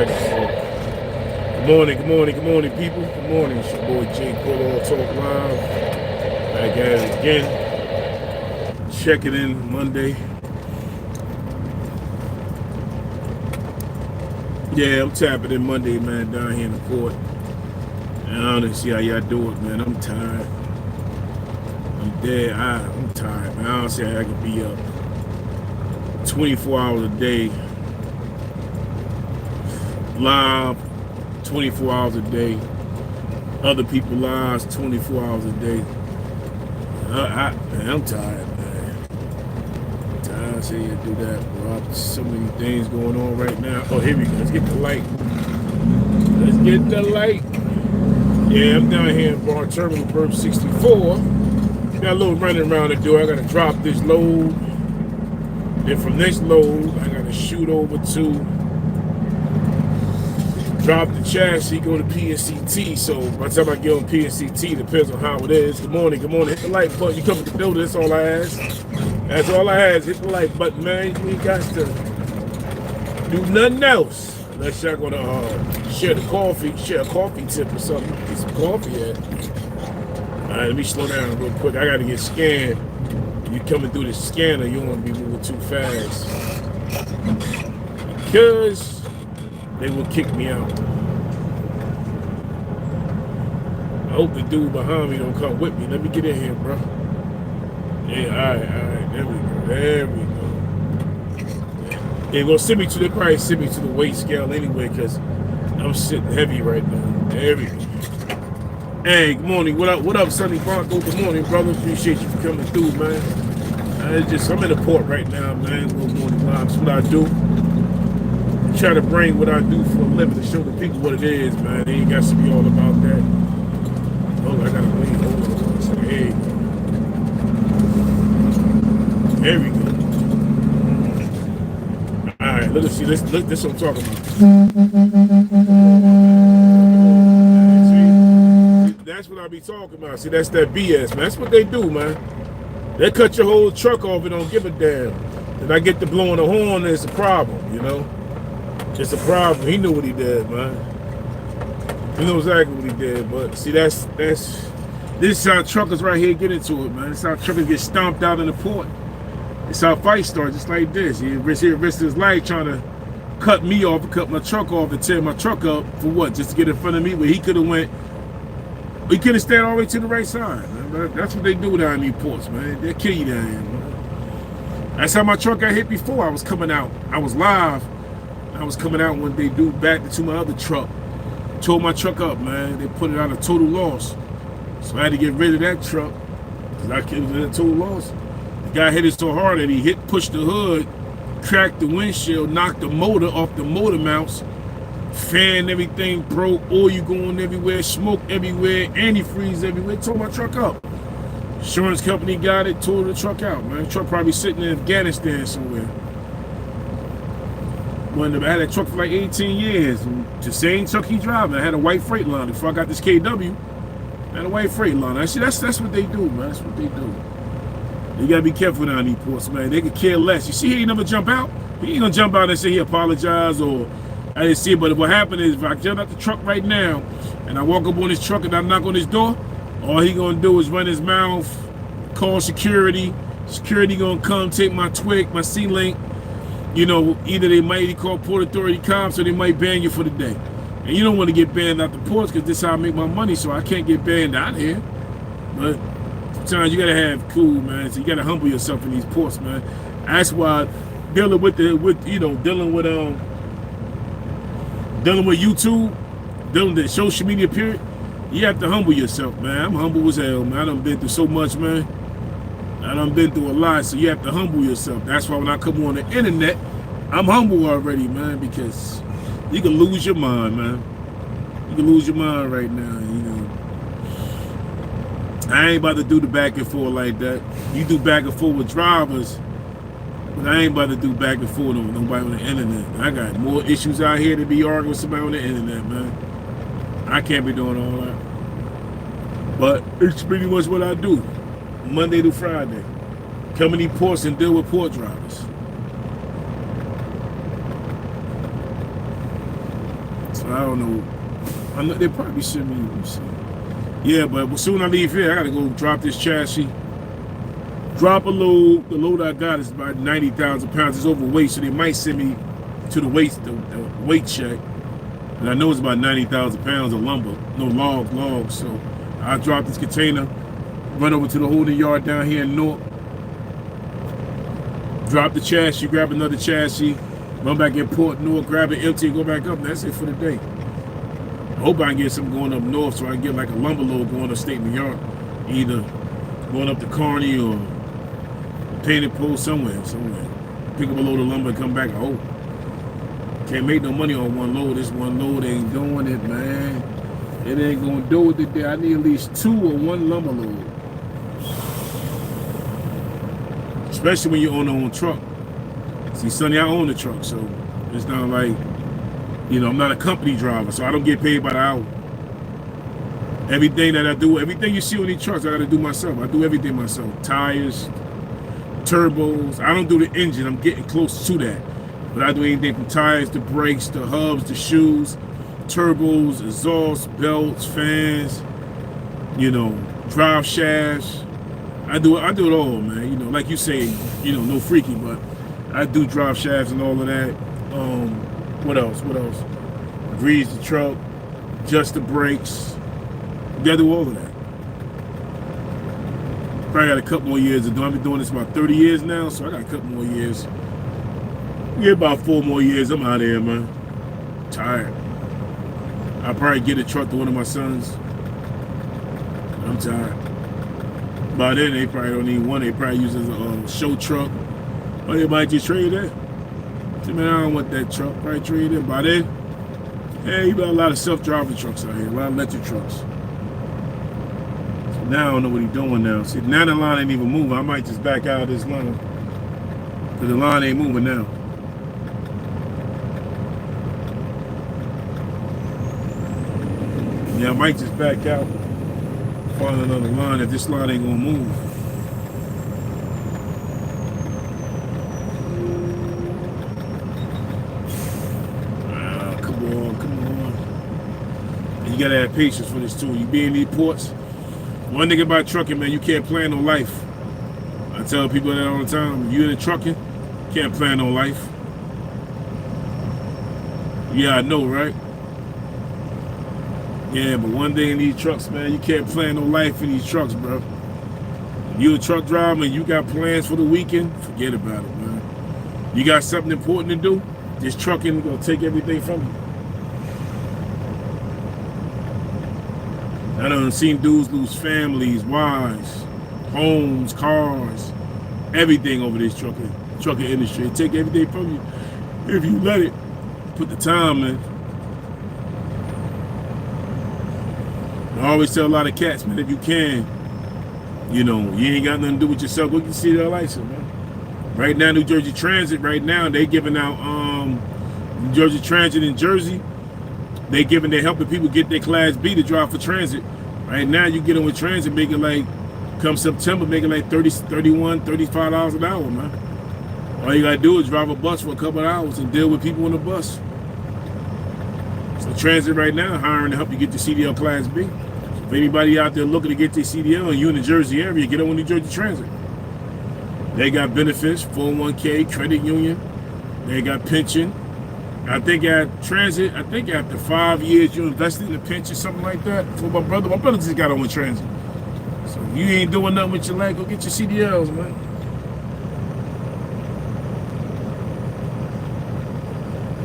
Alright, good morning, people. Good morning. It's your boy Quil All Talk Live. Back at it again. Checking in Monday. Yeah, I'm tapping in Monday, man, down here in the port. And I don't see how y'all do it, man. I'm tired. I'm dead. I'm tired, man. I don't see how I can be up 24 hours a day. Live 24 hours a day. Other people lives 24 hours a day. Man, I'm tired, man. I'm tired. I say you do that, bro. So many things going on right now. Oh, here we go. Let's get the light. Let's get the light. Yeah, I'm down here in Bar Terminal, Burp 64. Got a little running around to do. I gotta drop this load. Then from this load, I gotta shoot over to drop the chassis, go to PNCT. So by the time I get on PNCT, depends on how it is. Good morning. Hit the like button. You come to the building, that's all I ask. That's all I ask. Hit the like button, man. You ain't got to do nothing else. Unless y'all gonna share a coffee tip or something. Get some coffee at. Alright, let me slow down real quick. I gotta get scanned. You coming through the scanner, you don't want to be moving too fast. Because they will kick me out. I hope the dude behind me don't come with me. Let me get in here, bro. Yeah, alright. There we go. They're gonna send me to, they probably send me to the weight scale anyway, because I'm sitting heavy right now. There we go. Hey, good morning. What up, Sonny Bronco? Good morning, brother. Appreciate you for coming through, man. I'm in the port right now, man. Good morning, live. That's what I do. Try to bring what I do for a living to show the people what it is, man. They ain't got to be all about that. Oh, I gotta wait. Hold on. So, hey. There we go. Alright, look, see, this what I'm talking about. See, that's what I be talking about. See, that's that BS, man. That's what they do, man. They cut your whole truck off and don't give a damn. Then I get to blowing the horn, it's a problem, you know? It's a problem. He knew what he did, man. He knew exactly what he did. But see, this is how truckers right here get into it, man. This is how truckers get stomped out in the port. It's how fights start, just like this. He risked his life trying to cut me off and cut my truck off and tear my truck up for what? Just to get in front of me, but he could have stayed all the way to the right side, man. That's what they do down in these ports, man. They'll kill you down here, man. That's how my truck got hit before. I was coming out. I was live. I was coming out one day, dude backed into my other truck. Tore my truck up, man. They put it out of total loss. So I had to get rid of that truck because it was in a total loss. The guy hit it so hard that he pushed the hood, cracked the windshield, knocked the motor off the motor mounts, fan everything broke, oil going everywhere, smoke everywhere, antifreeze everywhere, tore my truck up. Insurance company got it, tore the truck out, man. The truck probably sitting in Afghanistan somewhere. I had that truck for like 18 years. The same truck he driving. I had a white Freightliner before I got this KW. I had a white Freightliner. See, that's what they do, man. That's what they do. You gotta be careful down these ports, man. They could care less. You see, he ain't never jump out. He ain't gonna jump out and say he apologized or I didn't see it. But what happened is, if I jump out the truck right now and I walk up on his truck and I knock on his door, all he gonna do is run his mouth, call security. Security gonna come take my twig, my C-Link. You know, either they might call Port Authority cops or they might ban you for the day. And you don't want to get banned out the ports because this is how I make my money, so I can't get banned out here. But sometimes you gotta have cool, man. So you gotta humble yourself in these ports, man. That's why dealing with YouTube, dealing with the social media period, you have to humble yourself, man. I'm humble as hell, man. I done been through so much, man. I done been through a lot, so you have to humble yourself. That's why when I come on the internet, I'm humble already, man, because you can lose your mind, man. You can lose your mind right now, you know. I ain't about to do the back and forth like that. You do back and forth with drivers, but I ain't about to do back and forth with nobody on the internet. I got more issues out here to be arguing with somebody on the internet, man. I can't be doing all that. But it's pretty much what I do. Monday to Friday. Come in these ports and deal with port drivers. So I don't know. I know they probably send me. Let me see. Yeah, but as soon as I leave here, I gotta go drop this chassis. Drop a load. The load I got is about 90,000 pounds. It's overweight, so they might send me to the weight check. And I know it's about 90,000 pounds of lumber, no logs. So I drop this container, run over to the holding yard down here in Newark, drop the chassis, grab another chassis, run back in Port Newark, grab it empty, and go back up. And that's it for the day. I hope I can get something going up north so I can get like a lumber load going to State New York, either going up to Kearney or Painted Post somewhere. Pick up a load of lumber and come back. I hope. Can't make no money on one load. This one load ain't doing it, man. It ain't gonna do it today. I need at least 2 or 1 lumber load. Especially when you own your own truck. See, Sonny, I own the truck, so it's not like, you know, I'm not a company driver, so I don't get paid by the hour. Everything that I do, everything you see on these trucks, I gotta do myself. I do everything myself. Tires, turbos. I don't do the engine. I'm getting close to that. But I do anything from tires to brakes to hubs to shoes, turbos, exhaust, belts, fans, you know, drive shafts. I do it all, man. You know, like you say, you know, no freaky, but I do drive shafts and all of that. What else? Grease the truck, adjust the brakes. You gotta do all of that. Probably got a couple more years to do. I've been doing this about 30 years now, so I got a couple more years. Yeah, about 4 more years, I'm out of here, man. Tired. I'll probably get a truck to one of my sons. I'm tired. By then, they probably don't need one. They probably use it as a show truck. Or they might just trade it. See, man, I don't want that truck. Probably trade it. By then, hey, you got a lot of self-driving trucks out here, a lot of electric trucks. So now I don't know what he's doing now. See, now the line ain't even moving. I might just back out of this line. Because the line ain't moving now. Yeah, I might just back out, find another line if this line ain't gonna move. Come on. And you gotta have patience for this too. You be in these ports. One thing about trucking, man, you can't plan no life. I tell people that all the time. If you're in trucking, you can't plan no life. Yeah, I know, right? Yeah, but one thing in these trucks, man, you can't plan no life in these trucks, bro. If you're a truck driver and you got plans for the weekend, forget about it, man. You got something important to do, this trucking gonna take everything from you. I done seen dudes lose families, wives, homes, cars, everything over this trucking industry. It take everything from you if you let it. Put the time in. I always tell a lot of cats, man, if you can, you know, you ain't got nothing to do with yourself, go get your CDL license, man. Right now, New Jersey Transit, they giving out, New Jersey Transit in Jersey, they're helping people get their Class B to drive for transit. Right now, you get on with transit, making like, come September, making like $30, $31, $35 an hour, man. All you gotta do is drive a bus for a couple of hours and deal with people on the bus. So transit right now, hiring to help you get your CDL Class B. So if anybody out there looking to get their CDL and you in the Jersey area, get on with New Jersey Transit. They got benefits, 401k, credit union. They got pension. I think at transit, after 5 years you invested in a pension, something like that. For my brother just got on with transit. So if you ain't doing nothing with your life, go get your CDLs, man.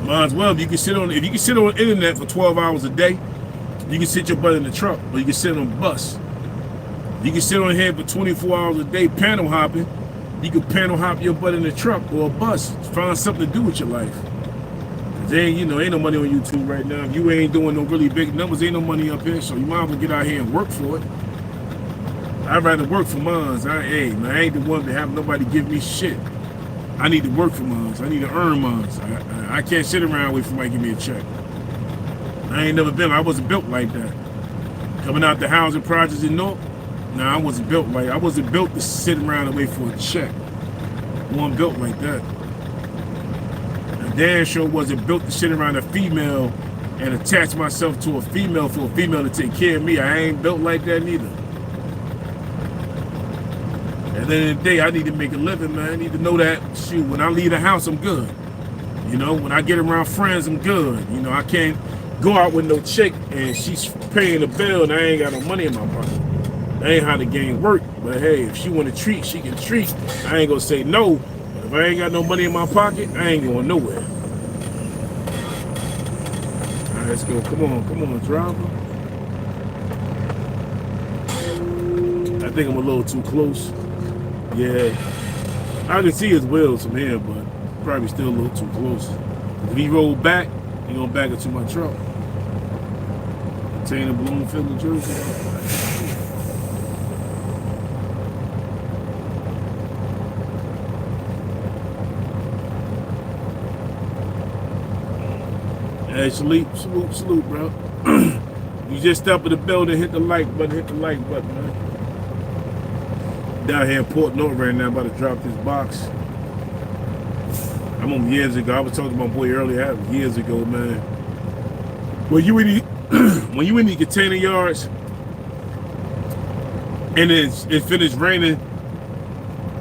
Might as well. If you can sit on the internet for 12 hours a day, you can sit your butt in the truck, or you can sit on the bus. You can sit on here for 24 hours a day panel hopping. You can panel hop your butt in the truck or a bus. Find something to do with your life. Ain't no money on YouTube right now. If you ain't doing no really big numbers, ain't no money up here, so you might as well get out here and work for it. I'd rather work for mine. I ain't the one to have nobody give me shit. I need to work for mine. I need to earn mine. I can't sit around and wait for somebody to give me a check. I wasn't built like that. Coming out the housing projects in North, I wasn't built to sit around and wait for a check. I wasn't built like that. And Dan sure wasn't built to sit around a female and attach myself to a female for a female to take care of me. I ain't built like that neither. At the end of the day, I need to make a living, man. I need to know that, shoot, when I leave the house, I'm good. You know, when I get around friends, I'm good. You know, I can't go out with no chick and she's paying the bill and I ain't got no money in my pocket. That ain't how the game work. But hey, if she want to treat, she can treat. I ain't gonna say no. But if I ain't got no money in my pocket, I ain't going nowhere. All right, let's go. Come on, driver. I think I'm a little too close. Yeah, I can see his wheels from here, but probably still a little too close. If he rolled back, he gonna back into my truck. Container Bloomfield, New Jersey. Hey, salute, bro. You just step in the building, hit the like button, man. Down here in Port North right now, about to drop this box. I remember years ago, I was talking to my boy earlier, years ago, man. When you in the container yards and it finished raining,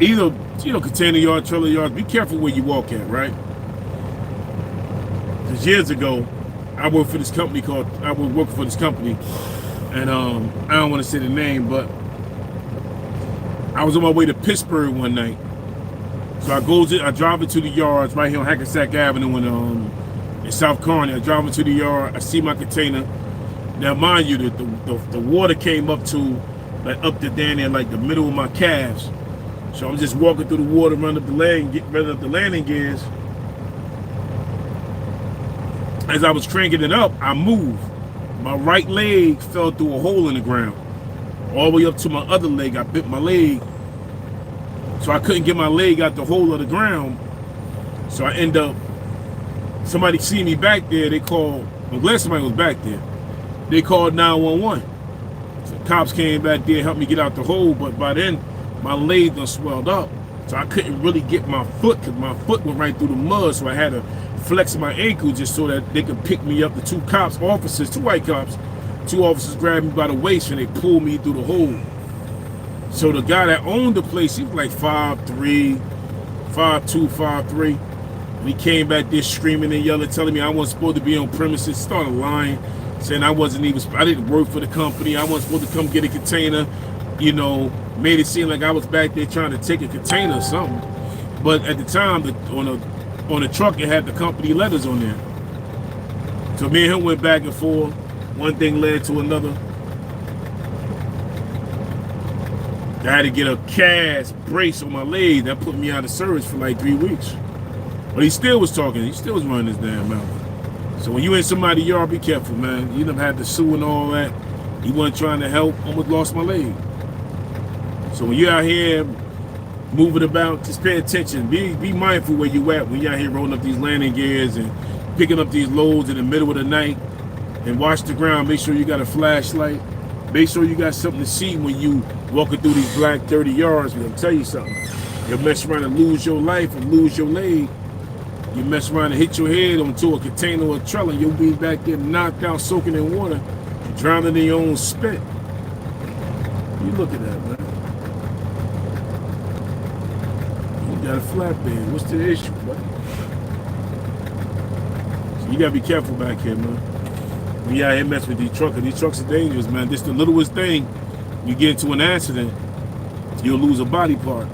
either, you know, container yard, trailer yards, be careful where you walk at, right? Because years ago, I worked for this company and I don't want to say the name, but I was on my way to Pittsburgh one night. So I drive into the yards right here on Hackensack Avenue in South Kearney. I drive into the yard, I see my container. Now mind you, the water came up to like up to down there like the middle of my calves. So I'm just walking through the water, running up the landing gears. As I was cranking it up, I moved. My right leg fell through a hole in the ground. All the way up to my other leg, I bit my leg. So I couldn't get my leg out the hole of the ground. So I end up, somebody see me back there, I'm glad somebody was back there. They called 911. So cops came back there, helped me get out the hole, but by then, my leg done swelled up. So I couldn't really get my foot, because my foot went right through the mud, so I had to flex my ankle just so that they could pick me up. The two white cops, two officers grabbed me by the waist and they pulled me through the hole. So the guy that owned the place, he was like 5'3", 5'2", 5'3". And he came back there screaming and yelling, telling me I wasn't supposed to be on premises, started lying, saying I didn't work for the company, I wasn't supposed to come get a container, you know, made it seem like I was back there trying to take a container or something. But at the time, on the truck, it had the company letters on there. So me and him went back and forth. One thing led to another. I had to get a cast brace on my leg. That put me out of service for like 3 weeks. But he still was talking. He still was running his damn mouth. So when you in somebody's yard, be careful, man. You done had to sue and all that. He wasn't trying to help. Almost lost my leg. So when you're out here moving about, just pay attention. Be mindful where you at when you're out here rolling up these landing gears and picking up these loads in the middle of the night. And watch the ground. Make sure you got a flashlight. Make sure you got something to see when you walking through these black 30 yards. I'm gonna tell you something. You'll mess around and lose your life and lose your leg. You mess around and hit your head onto a container or a trailer, you'll be back there knocked out, soaking in water, drowning in your own spit. You look at that, man. You got a flatbed. What's the issue, buddy? So you gotta be careful back here, man. We out here messing with these trucks. These trucks are dangerous, man. This the littlest thing. You get into an accident, you'll lose a body part.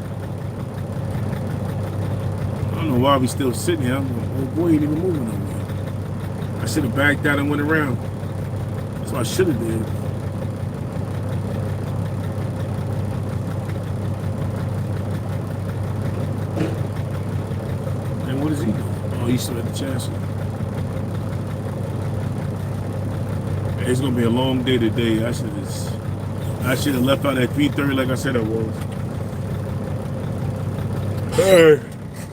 I don't know why we still sitting here. Oh boy, ain't even moving nowhere. I should have backed out and went around. That's what I should have did. And what is he doing? Oh, he's still at the chassis. It's gonna be a long day today. I should have left out at 3:30 like I said I was. Alright,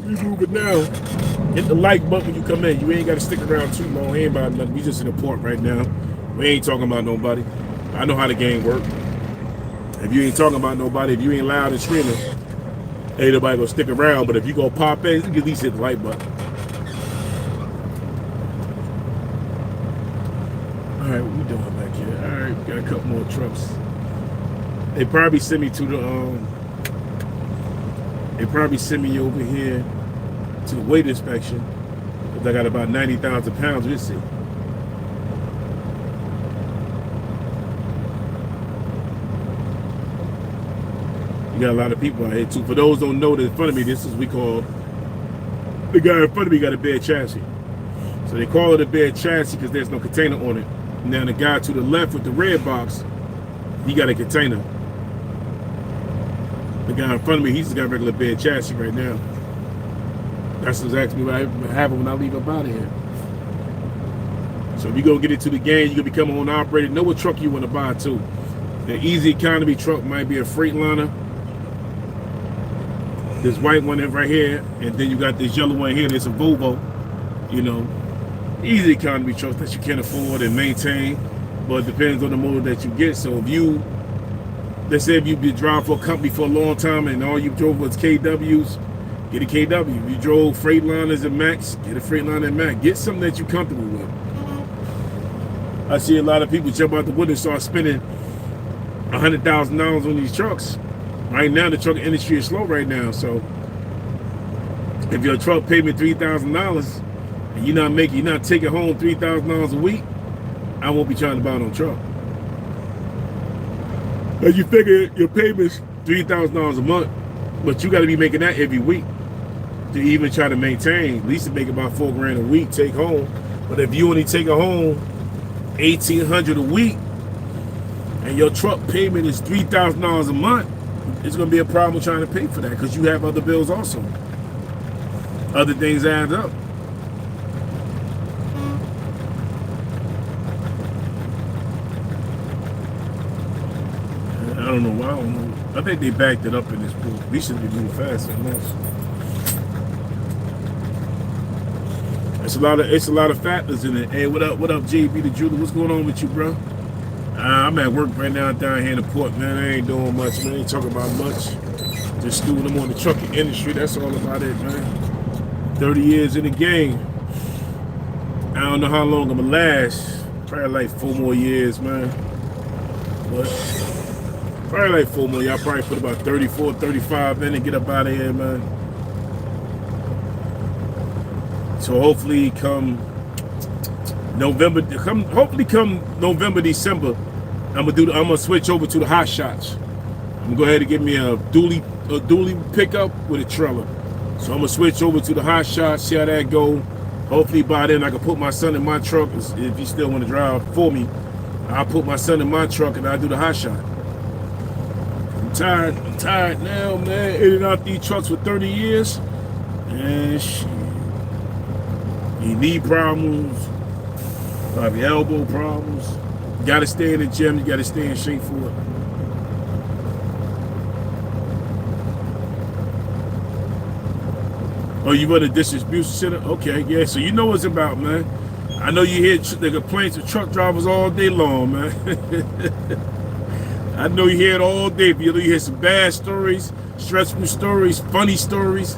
we moving now. Hit the like button when you come in. You ain't gotta stick around too long. Ain't about nothing. We just in the port right now. We ain't talking about nobody. I know how the game work. If you ain't talking about nobody, if you ain't loud and screaming, ain't nobody gonna stick around. But if you go pop in, you can at least hit the like button. right, what we doing back here? All right, we got a couple more trucks. They probably send me to the They probably send me over here to the weight inspection because I got about 90,000 pounds. Let's see. You got a lot of people out here too. For those who don't know, that in front of me, this is we call the guy in front of me got a bad chassis. So they call it a bad chassis because there's no container on it. Now the guy to the left with the red box, he got a container. The guy in front of me, he's got a regular bed chassis right now. That's exactly what I have when I leave up out of here. So if you go get into the game, you can become an owner operator. Know what truck you want to buy too. The easy economy truck might be a Freightliner. This white one right here, and then you got this yellow one here. That's a Volvo. You know, easy economy trucks that you can afford and maintain, but it depends on the motor that you get. So if you, let's say if you've been driving for a company for a long time and all you drove was KWs, get a KW. If you drove Freightliners and Max, get a Freightliner and Max. Get something that you're comfortable with. I see a lot of people jump out the window and start spending $100,000 on these trucks. Right now, the truck industry is slow right now. So if your truck paid me $3,000 and you're not taking home $3,000 a week, I won't be trying to buy no truck. As you figure your payment's $3,000 a month, but you got to be making that every week to even try to maintain. At least to make about $4 grand a week take home. But if you only take home $1,800 a week and your truck payment is $3,000 a month, it's going to be a problem trying to pay for that because you have other bills also. Other things add up. I don't know. I don't know. I think they backed it up in this pool. We should be moving faster than this. It's a lot of factors in it. Hey, what up, JB the jeweler? What's going on with you, bro? I'm at work right now down here in the port, man. I ain't doing much, man. I ain't talking about much. Just doing them on the trucking industry. That's all about it, man. 30 years in the game. I don't know how long I'm gonna last. Probably like 4 more years, man. But probably like 4 more. Y'all probably put about 34, 35 in and get up out of here, man. So hopefully come November, November, December, I'm gonna switch over to the hot shots. I'm gonna go ahead and get me a dually pickup with a trailer. So I'm gonna switch over to the hot shots, see how that go. Hopefully by then I can put my son in my truck. If he still want to drive for me, I'll put my son in my truck and I'll do the hot shot. I'm tired now, man. In and out these trucks for 30 years. And shit. You knee problems, probably elbow problems. You gotta stay in the gym, you gotta stay in shape for it. Oh, you run a distribution center? Okay, yeah, so you know what it's about, man. I know you hear the complaints of truck drivers all day long, man. I know you hear it all day, but you hear some bad stories, stressful stories, funny stories.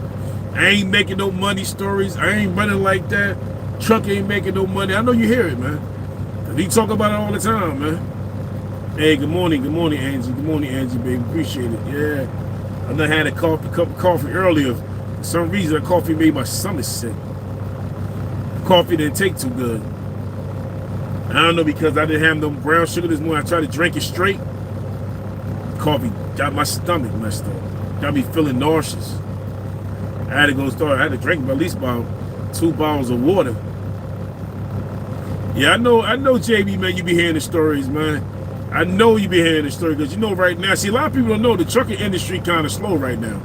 I ain't making no money stories. I ain't running like that. Truck ain't making no money. I know you hear it, man. He talk about it all the time, man. Hey, good morning, Angie. Good morning, Angie, baby. Appreciate it. Yeah. I done had a cup of coffee earlier. For some reason, that coffee made my stomach sick. Coffee didn't take too good. I don't know, because I didn't have no brown sugar this morning. I tried to drink it straight. Coffee got my stomach messed up. Got me feeling nauseous. I had to drink at least about 2 bottles of water. Yeah, I know, JB, man, you be hearing the stories, man. I know you be hearing the story because you know right now, see, a lot of people don't know the trucking industry kind of slow right now.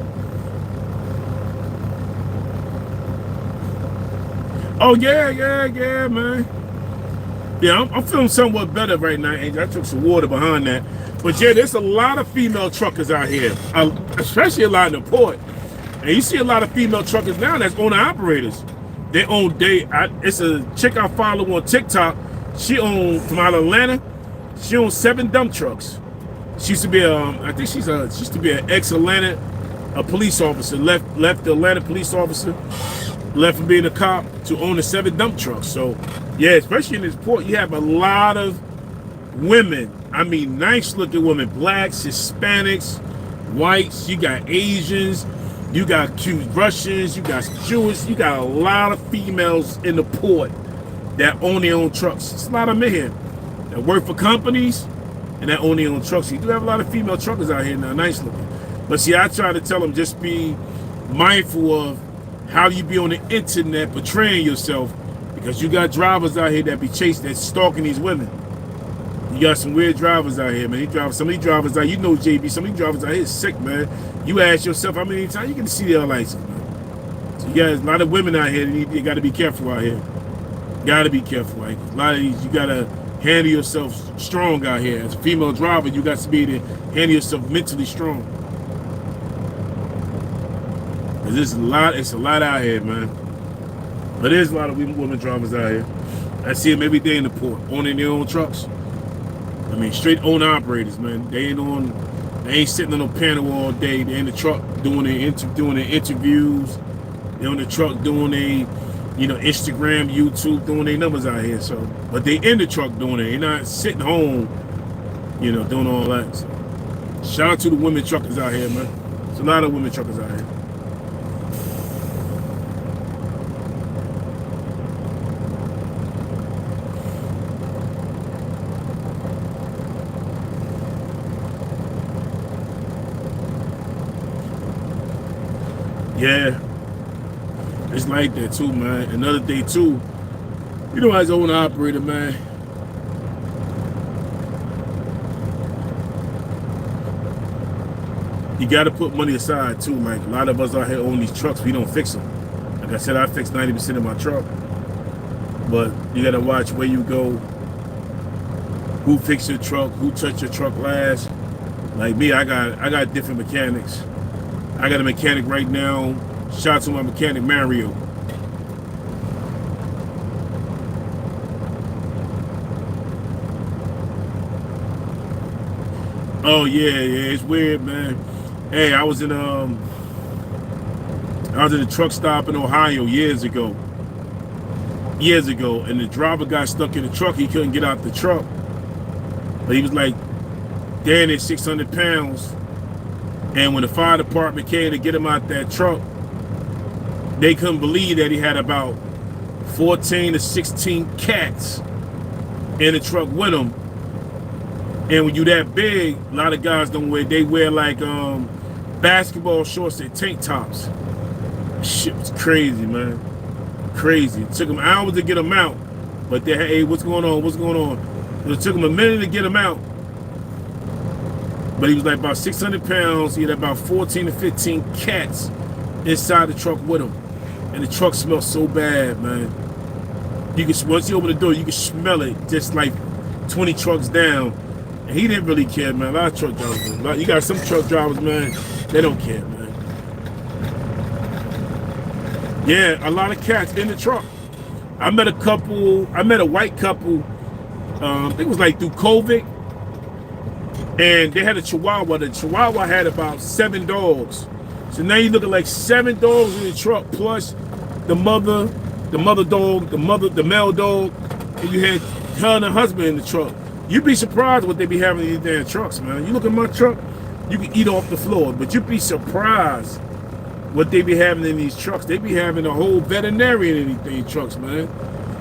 Oh, yeah, man. Yeah, I'm feeling somewhat better right now, Angel. I took some water behind that. But yeah, there's a lot of female truckers out here, especially a lot in the port. And you see a lot of female truckers now that's owner operators. It's a chick I follow on TikTok. She owns, from out of Atlanta, she owns 7 dump trucks. She used to be I think she used to be an ex-Atlanta police officer, left the Atlanta police officer. left from being a cop to owning 7 dump trucks. So, yeah, especially in this port, you have a lot of women. I mean, nice looking women, blacks, Hispanics, whites. You got Asians, you got Russians, you got Jewish. You got a lot of females in the port that own their own trucks. It's a lot of men here that work for companies and that own their own trucks. You do have a lot of female truckers out here now, nice looking. But see, I try to tell them, just be mindful of how you be on the internet portraying yourself, because you got drivers out here that be chasing, that stalking these women. You got some weird drivers out here, man. Some of these drivers out, you know, JB, some of these drivers out here is sick, man. You ask yourself how many times you get to see their license, man. So you got a lot of women out here. You got to be careful out here. Got to be careful, right? A lot of these, you got to handle yourself strong out here. As a female driver, you got to be able to handle yourself mentally strong. It's a lot out here, man. But there's a lot of women drivers out here. I see them every day in the port, owning their own trucks. I mean, straight owner operators, man. They ain't sitting on no panel all day. They're in the truck doing their interviews. They're on the truck doing their, Instagram, YouTube, doing their numbers out here. So, but they in the truck doing it. They're not sitting home, doing all that. So, shout out to the women truckers out here, man. There's a lot of women truckers out here. Yeah, it's like that too, man. Another day too, as an owner operator, man, you got to put money aside too. Like, a lot of us out here own these trucks, we don't fix them. Like I said, I fix 90% of my truck, but you got to watch where you go, who fixed your truck, who touched your truck last. Like me, I got different mechanics. I got a mechanic right now. Shout out to my mechanic, Mario. Oh yeah, it's weird, man. Hey, I was in a truck stop in Ohio years ago, and the driver got stuck in the truck. He couldn't get out the truck, but he was like, damn, it's 600 pounds. And when the fire department came to get him out that truck, they couldn't believe that he had about 14 to 16 cats in the truck with him. And when you that big, a lot of guys don't wear, they wear like basketball shorts and tank tops. Shit was crazy, man. Crazy. It took them hours to get them out. But they, hey, what's going on? What's going on? It took them a minute to get them out. But he was like about 600 pounds. He had about 14 to 15 cats inside the truck with him. And the truck smelled so bad, man. You can, once you open the door, you can smell it just like 20 trucks down. And he didn't really care, man. A lot of truck drivers, you got some truck drivers, man, they don't care, man. Yeah, a lot of cats in the truck. I met a white couple, I think it was like through COVID. And they had a Chihuahua. The Chihuahua had about 7 dogs. So now you're looking like 7 dogs in the truck, plus the mother dog, the male dog, and you had her and her husband in the truck. You'd be surprised what they be having in these damn trucks, man. You look at my truck, you can eat off the floor, but you'd be surprised what they be having in these trucks. They be having a whole veterinarian in these trucks, man.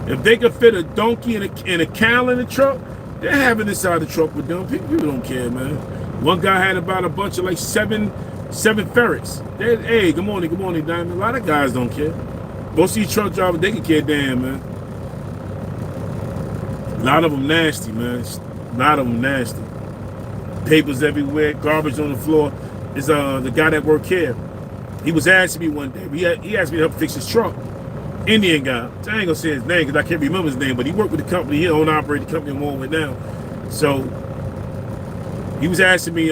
If they could fit a donkey and a cow in the truck, they're having inside the truck with them. People don't care, man. One guy had about a bunch of like seven ferrets. Hey, good morning, Diamond. A lot of guys don't care. Most of these truck drivers, they can care damn, man. A lot of them nasty, man. A lot of them nasty. Papers everywhere, garbage on the floor. It's the guy that worked here. He was asking me one day. He asked me to help fix his truck. Indian guy. So I ain't gonna say his name because I can't remember his name, but he worked with the company. He owned and operated the company I'm on with now. So he was asking me,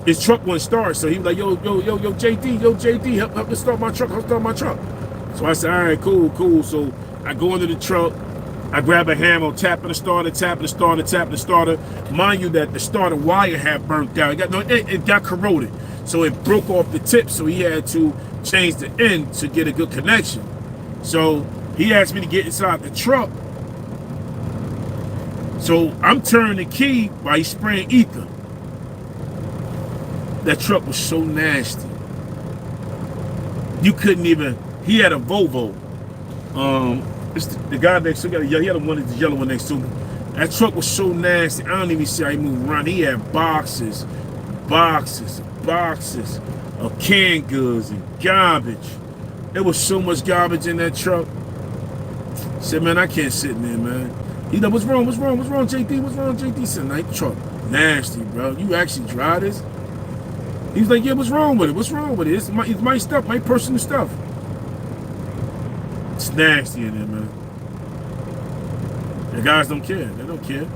his truck wouldn't start. So he was like, yo, JD, help me start my truck. So I said, all right, cool. So I go into the truck, I grab a hammer, tapping the starter. Mind you that the starter wire had burnt out. It got corroded. So it broke off the tip, so he had to change the end to get a good connection. So he asked me to get inside the truck. So I'm turning the key while he's spraying ether. That truck was so nasty. You couldn't even. He had a Volvo. It's the guy next to me. He had one that's the yellow one next to me. That truck was so nasty. I don't even see how he moved around. He had boxes of canned goods and garbage. There was so much garbage in that truck. I said, man, I can't sit in there, man. He know, what's wrong, JD? What's wrong, JD? He said, that truck nasty, bro. You actually drive this? He was like, yeah, what's wrong with it? What's wrong with it? It's my stuff, my personal stuff. It's nasty in there, man. The guys don't care. They don't care.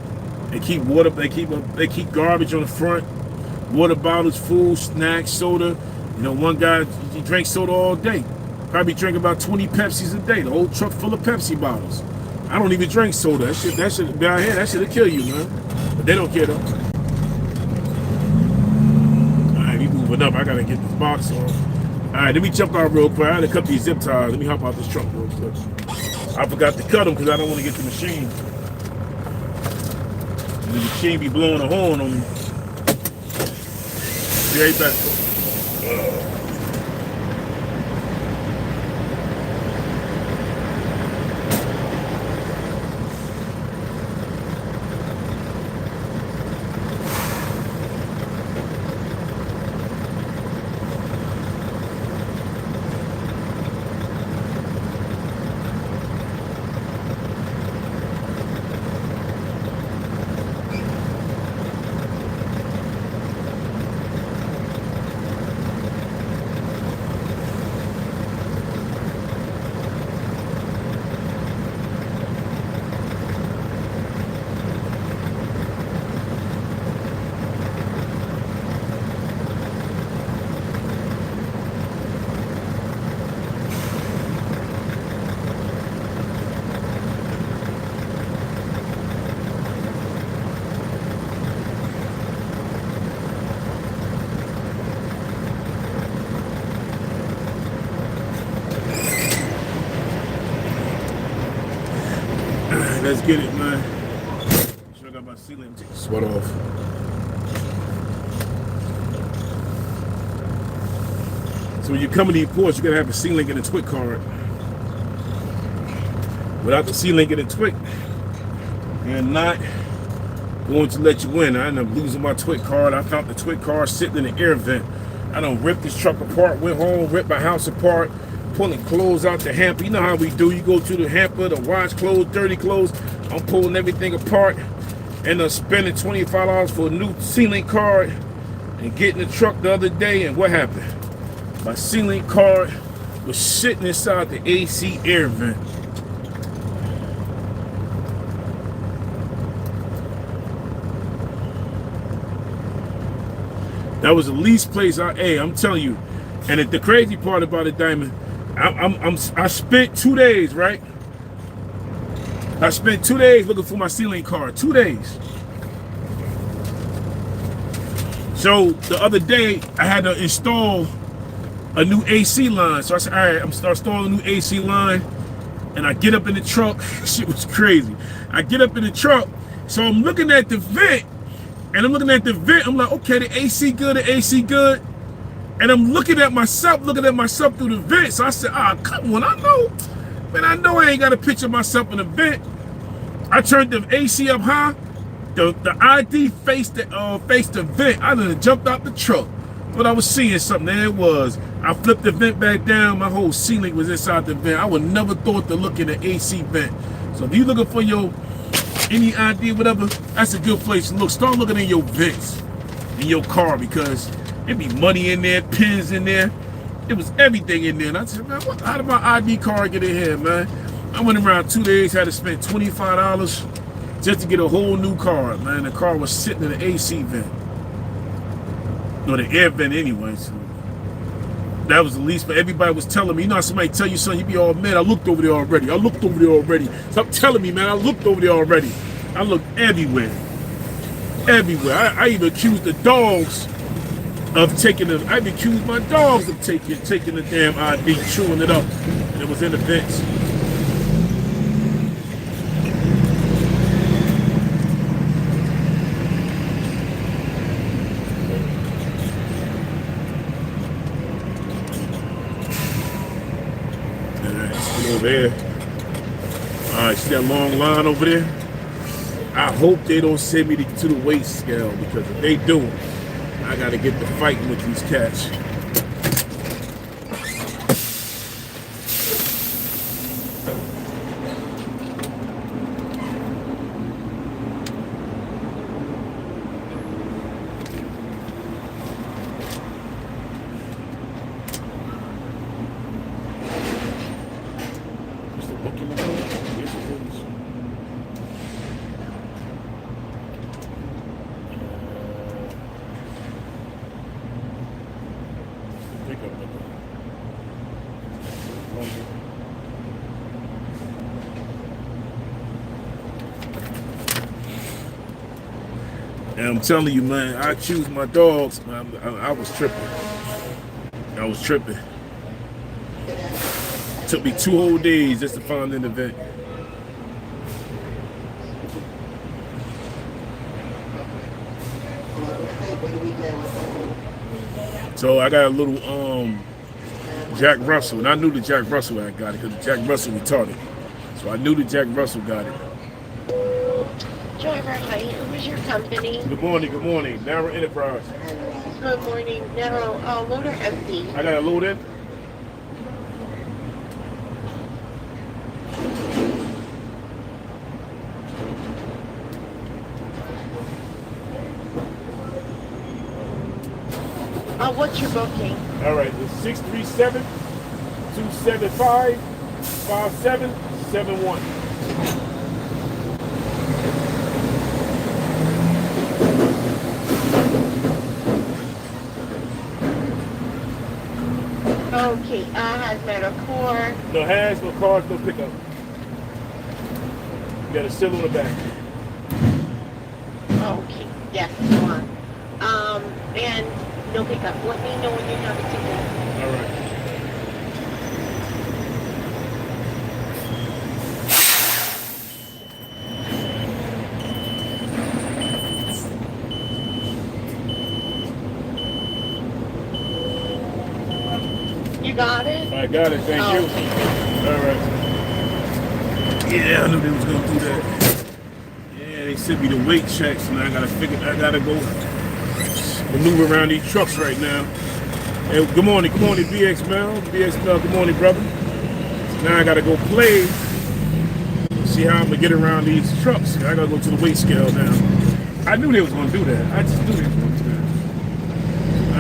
They keep water. They keep garbage on the front. Water bottles, food, snacks, soda. You know, one guy, he drank soda all day. Probably drink about 20 Pepsis a day. The whole truck full of Pepsi bottles. I don't even drink soda. That shit down here, that shit'll kill you, man. But they don't care though. Alright, we moving up. I gotta get this box on. Alright, let me jump out real quick. I had to cut these zip ties. Let me hop out this truck real quick. I forgot to cut them because I don't want to get the machine. The machine be blowing a horn on me. Be right back. Let's get it, man. Sure, I got my ceiling. Take the sweat off. So when you come to these ports, you gotta have a C-Link and a TWIC card. Without the C-Link and a TWIC, they're not going to let you in. I ended up losing my TWIC card. I found the TWIC card sitting in the air vent. I done ripped this truck apart, went home, ripped my house apart, pulling clothes out the hamper. You know how we do. You go to the hamper to wash clothes, dirty clothes. I'm pulling everything apart and spending $25 for a new C-Link card and getting the truck the other day. And what happened? My C-Link card was sitting inside the AC air vent. That was the least place I'm telling you. And the crazy part about it, Diamond, I spent 2 days, right? I spent 2 days looking for my C-Link card. 2 days. So the other day, I had to install a new AC line. So I said, all right, I'm installing a new AC line. And I get up in the truck. Shit was crazy. I get up in the truck. So I'm looking at the vent. And I'm looking at the vent. I'm like, okay, the AC good, the AC good. And I'm looking at myself through the vent. So I said, come on, I know I ain't got a picture of myself in the vent. I turned the AC up high. The ID faced the vent. I done jumped out the truck. But I was seeing something. There it was. I flipped the vent back down. My whole ceiling was inside the vent. I would never thought to look in the AC vent. So if you looking for any ID, whatever, that's a good place to look. Start looking in your vents in your car because there be money in there, pins in there. It was everything in there. And I said, man, how did my ID card get in here, man? I went around 2 days, had to spend $25 just to get a whole new card, man. The car was sitting in the AC vent. Or the air vent anyway. So that was the least, but everybody was telling me, you know how somebody tell you something, you be all mad. I looked over there already. Stop telling me, man, I looked over there already. I looked everywhere. I even accused the dogs of taking I even accused my dogs of taking the damn ID, chewing it up. And it was in the vents. there. All right, see that long line over there? I hope they don't send me to the weight scale, because if they do, I got to get to fighting with these cats. And I'm telling you, man, I choose my dogs, man. I was tripping. I was tripping. It took me 2 whole days just to find an event. So I got a little Jack Russell, and I knew the Jack Russell had got it, because Jack Russell retarded. So I knew the Jack Russell got it. Driver, hi. Who is your company? Good morning, good morning. Narrow Enterprise. Good morning. Narrow, loader empty. I got a load in. What's your booking? All right, it's 637-275-5771. Okay, hazmat or core. No has, no cars, no pickup. You got a seal on the back. Okay, yes, go on. And no pickup. Let me know when you have a ticket. All right. You got it? I got it, thank you. Okay. All right. Yeah, I knew they was gonna do that. Yeah, they sent me the weight checks, and I gotta go maneuver around these trucks right now. Hey, good morning, BX Mel. BX Mel, good morning, brother. So now I gotta go play, see how I'm gonna get around these trucks. I gotta go to the weight scale now. I knew they was gonna do that. I just knew they was gonna do that.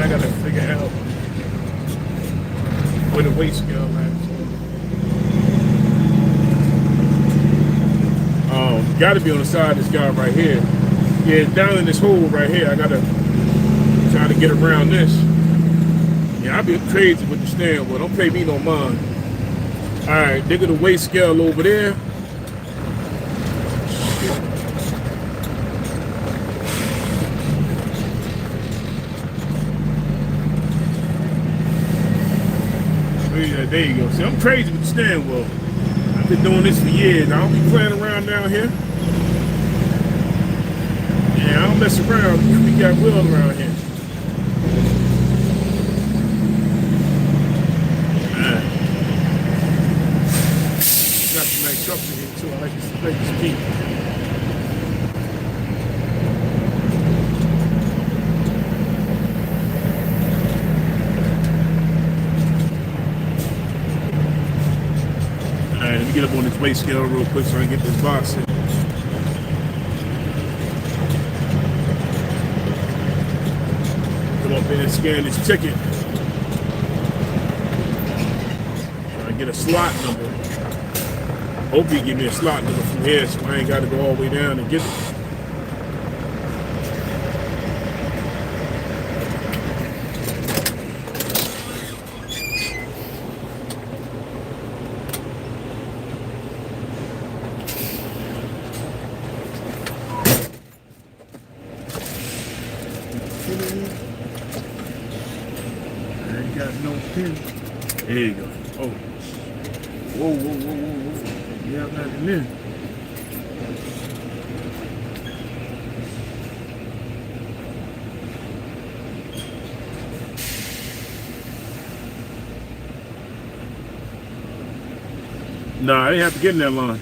I gotta figure out where the weight scale at. Gotta be on the side of this guy right here. Yeah, it's down in this hole right here. I gotta try to get around this. Yeah, I be crazy with the steering wheel. Don't pay me no mind. Alright, they got the weight scale over there. There you go. See, I'm crazy with the steering wheel. I've been doing this for years. I don't be playing around down here. Yeah, I don't mess around. We got wheels around here. Got some nice trucks in here too. I like this Jeep. Alright, let me get up on this weight scale real quick so I can get this box in. Come up in and scan this ticket. Try to get a slot number. Hope you give me a slot number from here so I ain't got to go all the way down and get it. There you go. Oh. Whoa. Yeah, I'm not in there. Nah, I didn't have to get in that line.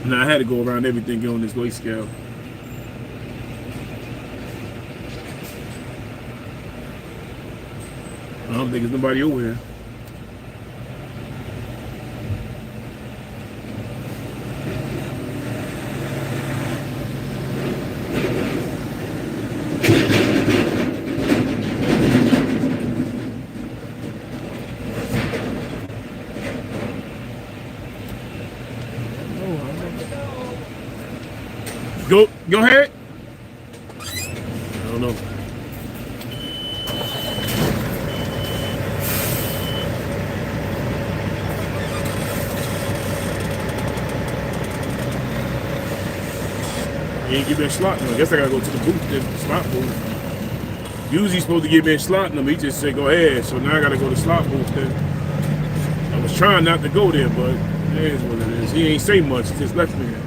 Nah, I had to go around everything, get on this weight scale. I don't think there's nobody over here. Go ahead. I don't know. He ain't give me a slot number. I guess I gotta go to the booth, the slot booth. Usually he's supposed to give me a slot number. He just said go ahead. So now I gotta go to slot booth then. I was trying not to go there, but it is what it is. He ain't say much. He just left me there.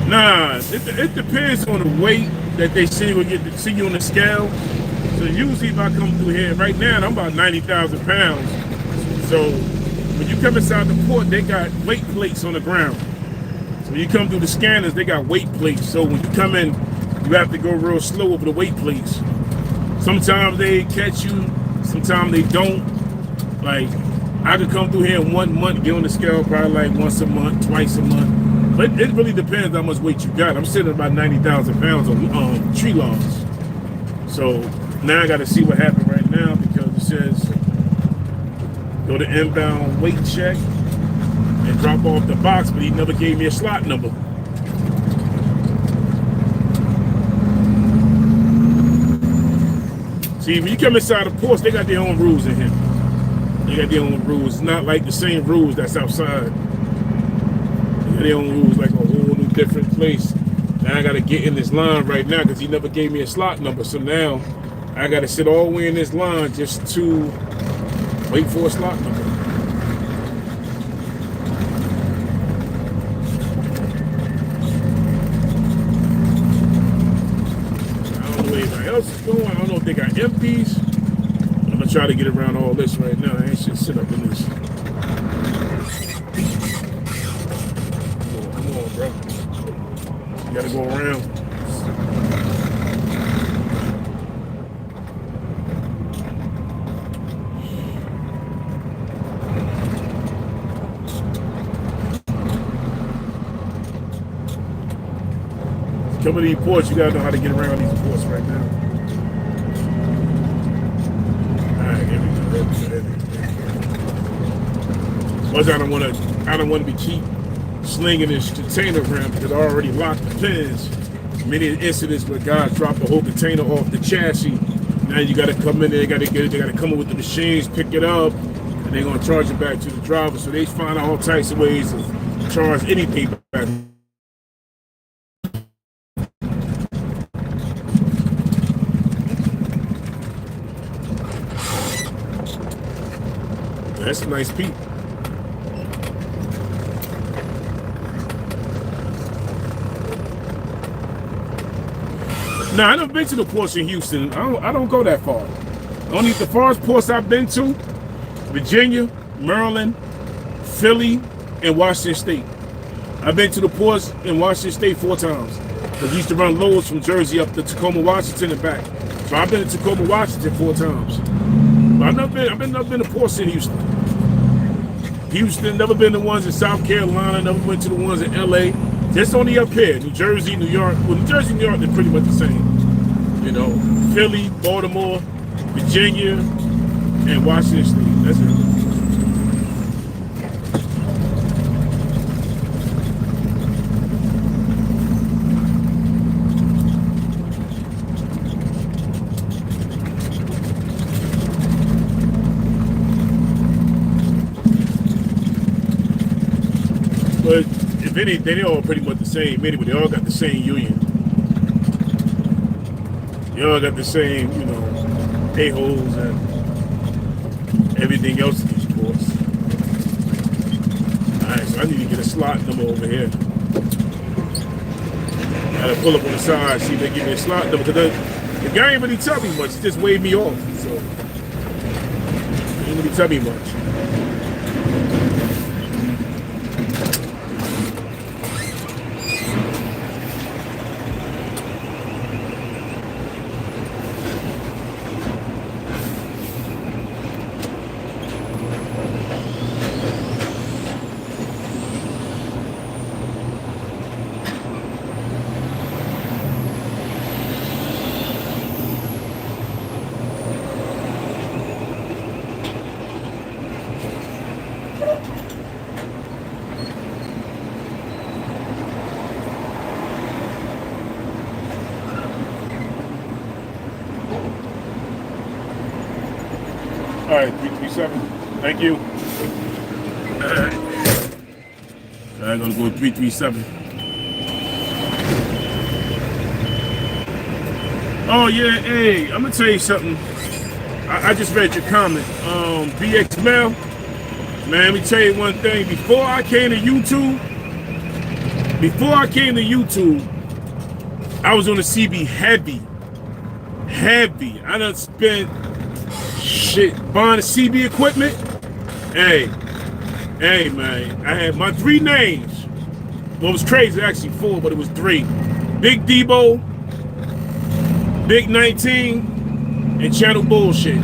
Nah, it depends on the weight that they see when you see you on the scale. So usually if I come through here, right now I'm about 90,000 pounds. So when you come inside the port, they got weight plates on the ground. So when you come through the scanners, they got weight plates. So when you come in, you have to go real slow over the weight plates. Sometimes they catch you, sometimes they don't. Like, I could come through here in 1 month, get on the scale probably like once a month, twice a month. But it really depends how much weight you got. I'm sitting at about 90,000 pounds on tree logs. So now I got to see what happened right now because it says go to inbound weight check and drop off the box, but he never gave me a slot number. See, when you come inside the ports, they got their own rules in here. They got their own rules. It's not like the same rules that's outside. They own rules like a whole new different place. Now I gotta get in this line right now because he never gave me a slot number. So now I gotta sit all the way in this line just to wait for a slot number. I don't know where anybody else is going. I don't know if they got empties. I'm gonna try to get around all this right now. I ain't just sit up in this. Bro. You gotta go around. Some of these ports, you gotta know how to get around these ports right now. Alright, here we go. Plus, I don't wanna be cheap slinging this container around because I already locked the pins. Many incidents where guys drop the whole container off the chassis. Now you got to come in there, they got to come in with the machines, pick it up, and they're going to charge it back to the driver. So they find all types of ways to charge anything back. That's a nice peep. Now, I never been to the ports in Houston. I don't go that far. Only the farthest ports I've been to, Virginia, Maryland, Philly, and Washington State. I've been to the ports in Washington State 4 times. Because we used to run loads from Jersey up to Tacoma, Washington, and back. So I've been to Tacoma, Washington 4 times. But I've never been to ports in Houston. Houston, never been to ones in South Carolina, never went to the ones in LA. Just only up here, New Jersey, New York. Well, New Jersey, New York, they're pretty much the same. You know, Philly, Baltimore, Virginia, and Washington State. That's it. But if anything, they all pretty much the same anyway. They all got the same union. They all got the same, you know, a-holes and everything else in these ports. Alright, so I need to get a slot number over here. Gotta pull up on the side, see if they give me a slot number. Because the guy ain't really tell me much. He just waved me off. So, he didn't really tell me much. All right, 337. Thank you. All right, I'm gonna go 337. Oh yeah, hey, I'm gonna tell you something. I just read your comment. BX Mel, man, let me tell you one thing. Before I came to YouTube, I was on the CB heavy. I done spent shit buying the CB equipment. Hey man, I had my 3 names. Well, it was crazy, actually 4, but it was 3. Big Debo, Big 19, and Channel Bullshit.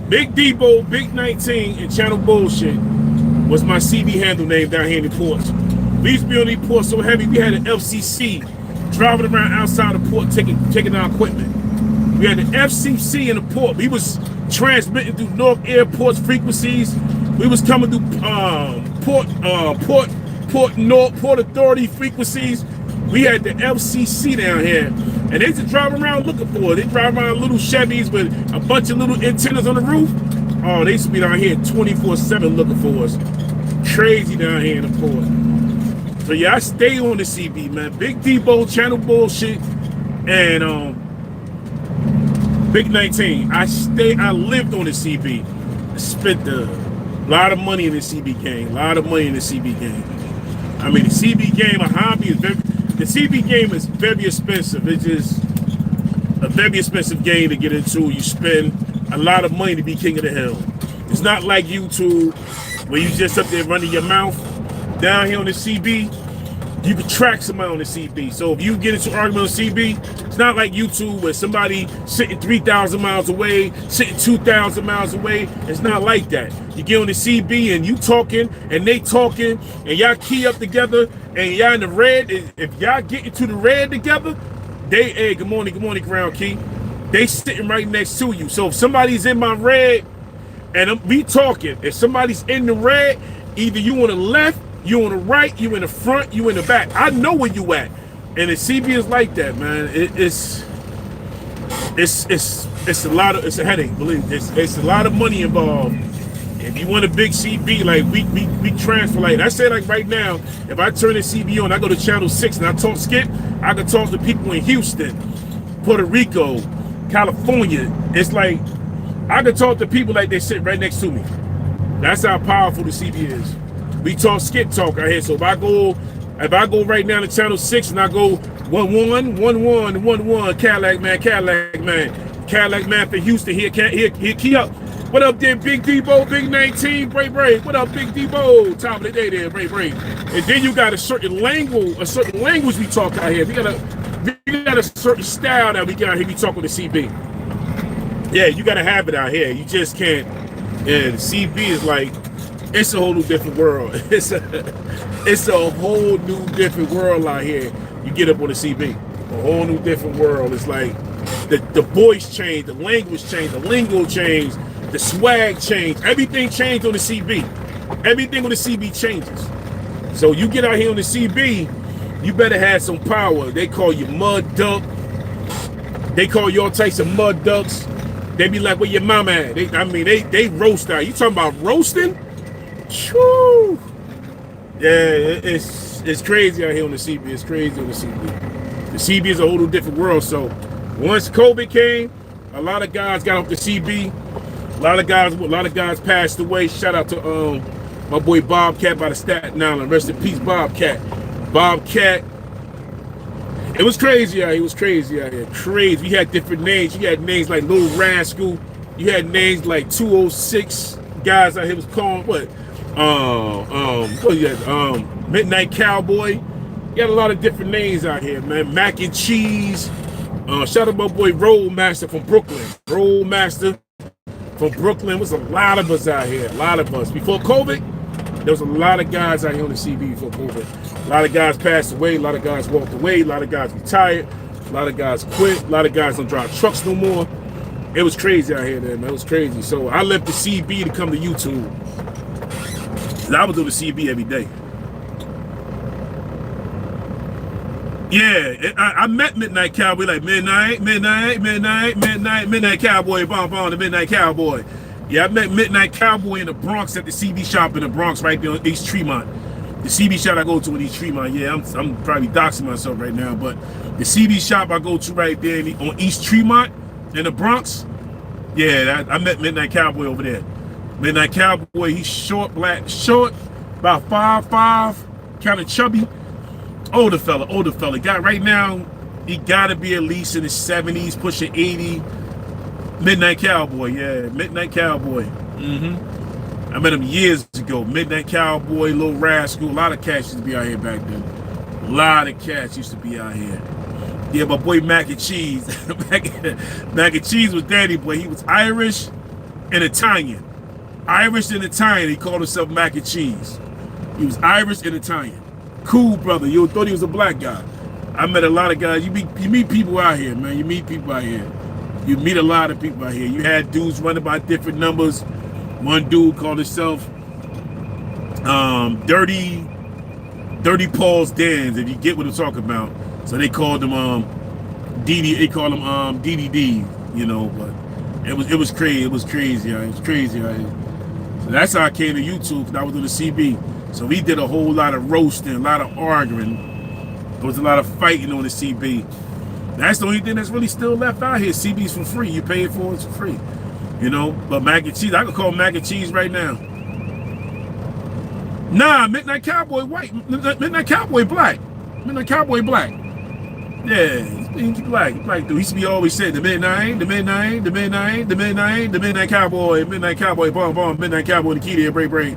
Big Debo, Big 19, and Channel Bullshit was my CB handle name down here in the ports. We used to be on these ports so heavy, we had an FCC driving around outside the port taking our equipment. We had the FCC in the port. We was transmitting through North Airport's frequencies. We was coming through Port Authority frequencies. We had the FCC down here, and they used to drive around looking for it. They drive around little Chevys with a bunch of little antennas on the roof. Oh, they used to be down here 24/7 looking for us. Crazy down here in the port. So yeah, I stay on the CB, man. Big Debo, Channel Bullshit, and Big 19. I lived on the CB. I spent a lot of money in the CB game. I mean, the CB game, a hobby, the CB game is very expensive. It's just a very expensive game to get into. You spend a lot of money to be king of the hill. It's not like YouTube where you just up there running your mouth. Down here on the CB, you can track somebody on the CB. So if you get into an argument on CB, it's not like YouTube where somebody sitting 3,000 miles away, sitting 2,000 miles away. It's not like that. You get on the CB and you talking and they talking and y'all key up together and y'all in the red. If y'all get into the red together, hey, good morning, Ground Key. They sitting right next to you. So if somebody's in my red and we talking, if somebody's in the red, either you on the left, you on the right, you in the front, you in the back. I know where you at. And the CB is like that, man. It's a lot of, it's a headache, believe me. It's a lot of money involved. If you want a big CB, like we transfer, like I say, like right now, if I turn the CB on, I go to channel 6 and I talk skip, I can talk to people in Houston, Puerto Rico, California. It's like I can talk to people like they sit right next to me. That's how powerful the CB is. We talk skip talk out here. So if I go right now to channel 6 and I go 111111 Cadillac man for Houston here key up. What up there, Big Debo, Big 19, Bray. What up, Big Debo? Top of the day there, Bray. And then you got a certain language we talk out here. We got a certain style that we got here. We talk with the CB. Yeah, you gotta have it out here. You just can't. And the CB is like, it's a whole new different world. It's a whole new different world out here. You get up on the CB, a whole new different world. It's like the voice changed, the language changed, the lingo changed, the swag changed. Everything changed on the CB. Everything on the CB changes. So you get out here on the CB, you better have some power. They call you mud duck. They call you all types of mud ducks. They be like, where your mama at? They roast out. You talking about roasting? Whew. Yeah, it's crazy out here on the CB. It's crazy on the CB. The CB is a whole new different world. So once COVID came, a lot of guys got off the CB. A lot of guys passed away. Shout out to my boy Bobcat by the Staten Island. Rest in peace, Bobcat. Bobcat It was crazy out here. It was crazy out here. Crazy. We had different names. You had names like Little Rascal. You had names like 206 guys out here was calling what? What you had? Midnight Cowboy. You had a lot of different names out here, man. Mac and Cheese. Shout out my boy Roll Master from Brooklyn. Roll Master from Brooklyn. Was a lot of us out here. A lot of us. Before COVID, there was a lot of guys out here on the CB before COVID. A lot of guys passed away. A lot of guys walked away. A lot of guys retired. A lot of guys quit. A lot of guys don't drive trucks no more. It was crazy out here, man. It was crazy. So I left the CB to come to YouTube. And I was doing the CB every day. Yeah, I met Midnight Cowboy, like midnight Cowboy, bomb, the Midnight Cowboy. Yeah, I met Midnight Cowboy in the Bronx at the CB shop in the Bronx, right there on East Tremont. The CB shop I go to in East Tremont. Yeah, I'm probably doxing myself right now, but the CB shop I go to right there on East Tremont in the Bronx. Yeah, I met Midnight Cowboy over there. Midnight Cowboy, he's short, black, short, about 5'5", kind of chubby. Older fella. Got right now, he gotta be at least in his 70s, pushing 80. Midnight Cowboy, yeah, Midnight Cowboy. I met him years ago. Midnight Cowboy, Little Rascal. A lot of cats used to be out here back then. A lot of cats used to be out here. Yeah, my boy Mac and Cheese. Mac and Cheese was daddy boy. He was Irish and Italian. Irish and Italian. He called himself Mac and Cheese. He was Irish and Italian. Cool brother. You thought he was a black guy. I met a lot of guys. You meet people out here, man. You meet people out here. You meet a lot of people out here. You had dudes running by different numbers. One dude called himself Dirty Paul's Dance, if you get what I'm talking about. So they called him DD. They called him DDD. You know, but it was crazy. It was crazy. It was crazy out here. So that's how I came to YouTube, because I was doing the CB. So we did a whole lot of roasting, a lot of arguing. There was a lot of fighting on the CB. That's the only thing that's really still left out here. CB's for free. You pay for it for free. You know, but Mac and Cheese, I could call Mac and Cheese right now. Nah, Midnight Cowboy white. Midnight Cowboy black. Midnight Cowboy black. Yeah, he's black. Black dude. He used to be always saying the Midnight Cowboy, Midnight Cowboy, the key there, break.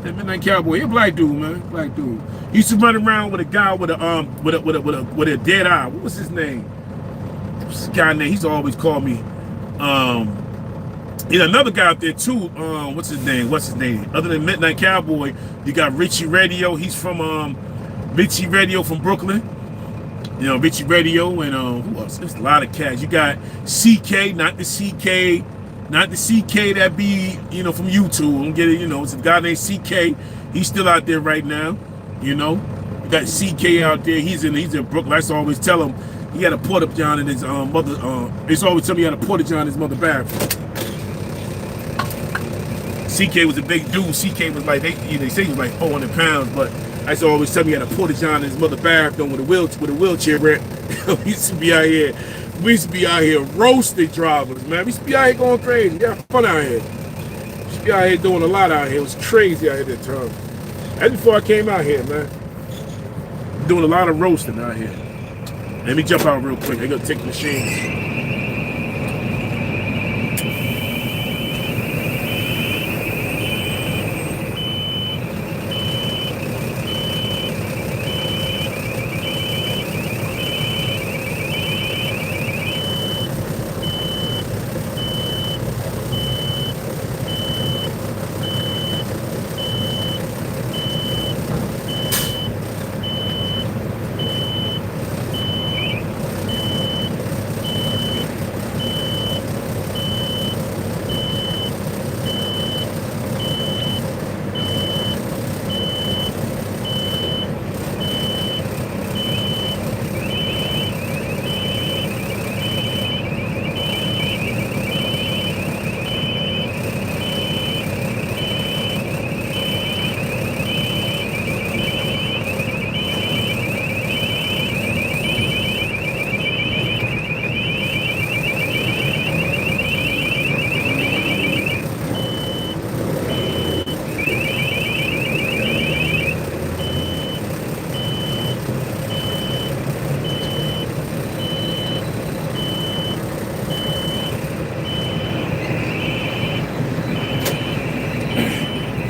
That Midnight Cowboy, he a black dude, man. Black dude. He used to run around with a guy with a dead eye. What was his name? What's this guy name? He's always called me. There's another guy out there too. What's his name? Other than Midnight Cowboy, you got Richie Radio. He's from Richie Radio from Brooklyn. You know, Richie Radio, and who else? There's a lot of cats. You got CK, not the CK that be, you know, from YouTube. Don't get it, you know, it's a guy named CK. He's still out there right now. You know, you got CK out there. He's in Brooklyn. I used to always tell him he had a porta john in his mother. They used to always tell me he had a porta john in his mother bathroom. CK was a big dude. CK was like, they say he was like 400 pounds, but I used to always tell me he had a porta john in his mother bathroom with a wheelchair. We used to be out here. We used to be out here roasting drivers, man. We used to be out here going crazy. We had fun out here. We used to be out here doing a lot out here. It was crazy out here at that time. That's before I came out here, man. Doing a lot of roasting out here. Let me jump out real quick. I gotta take the machine.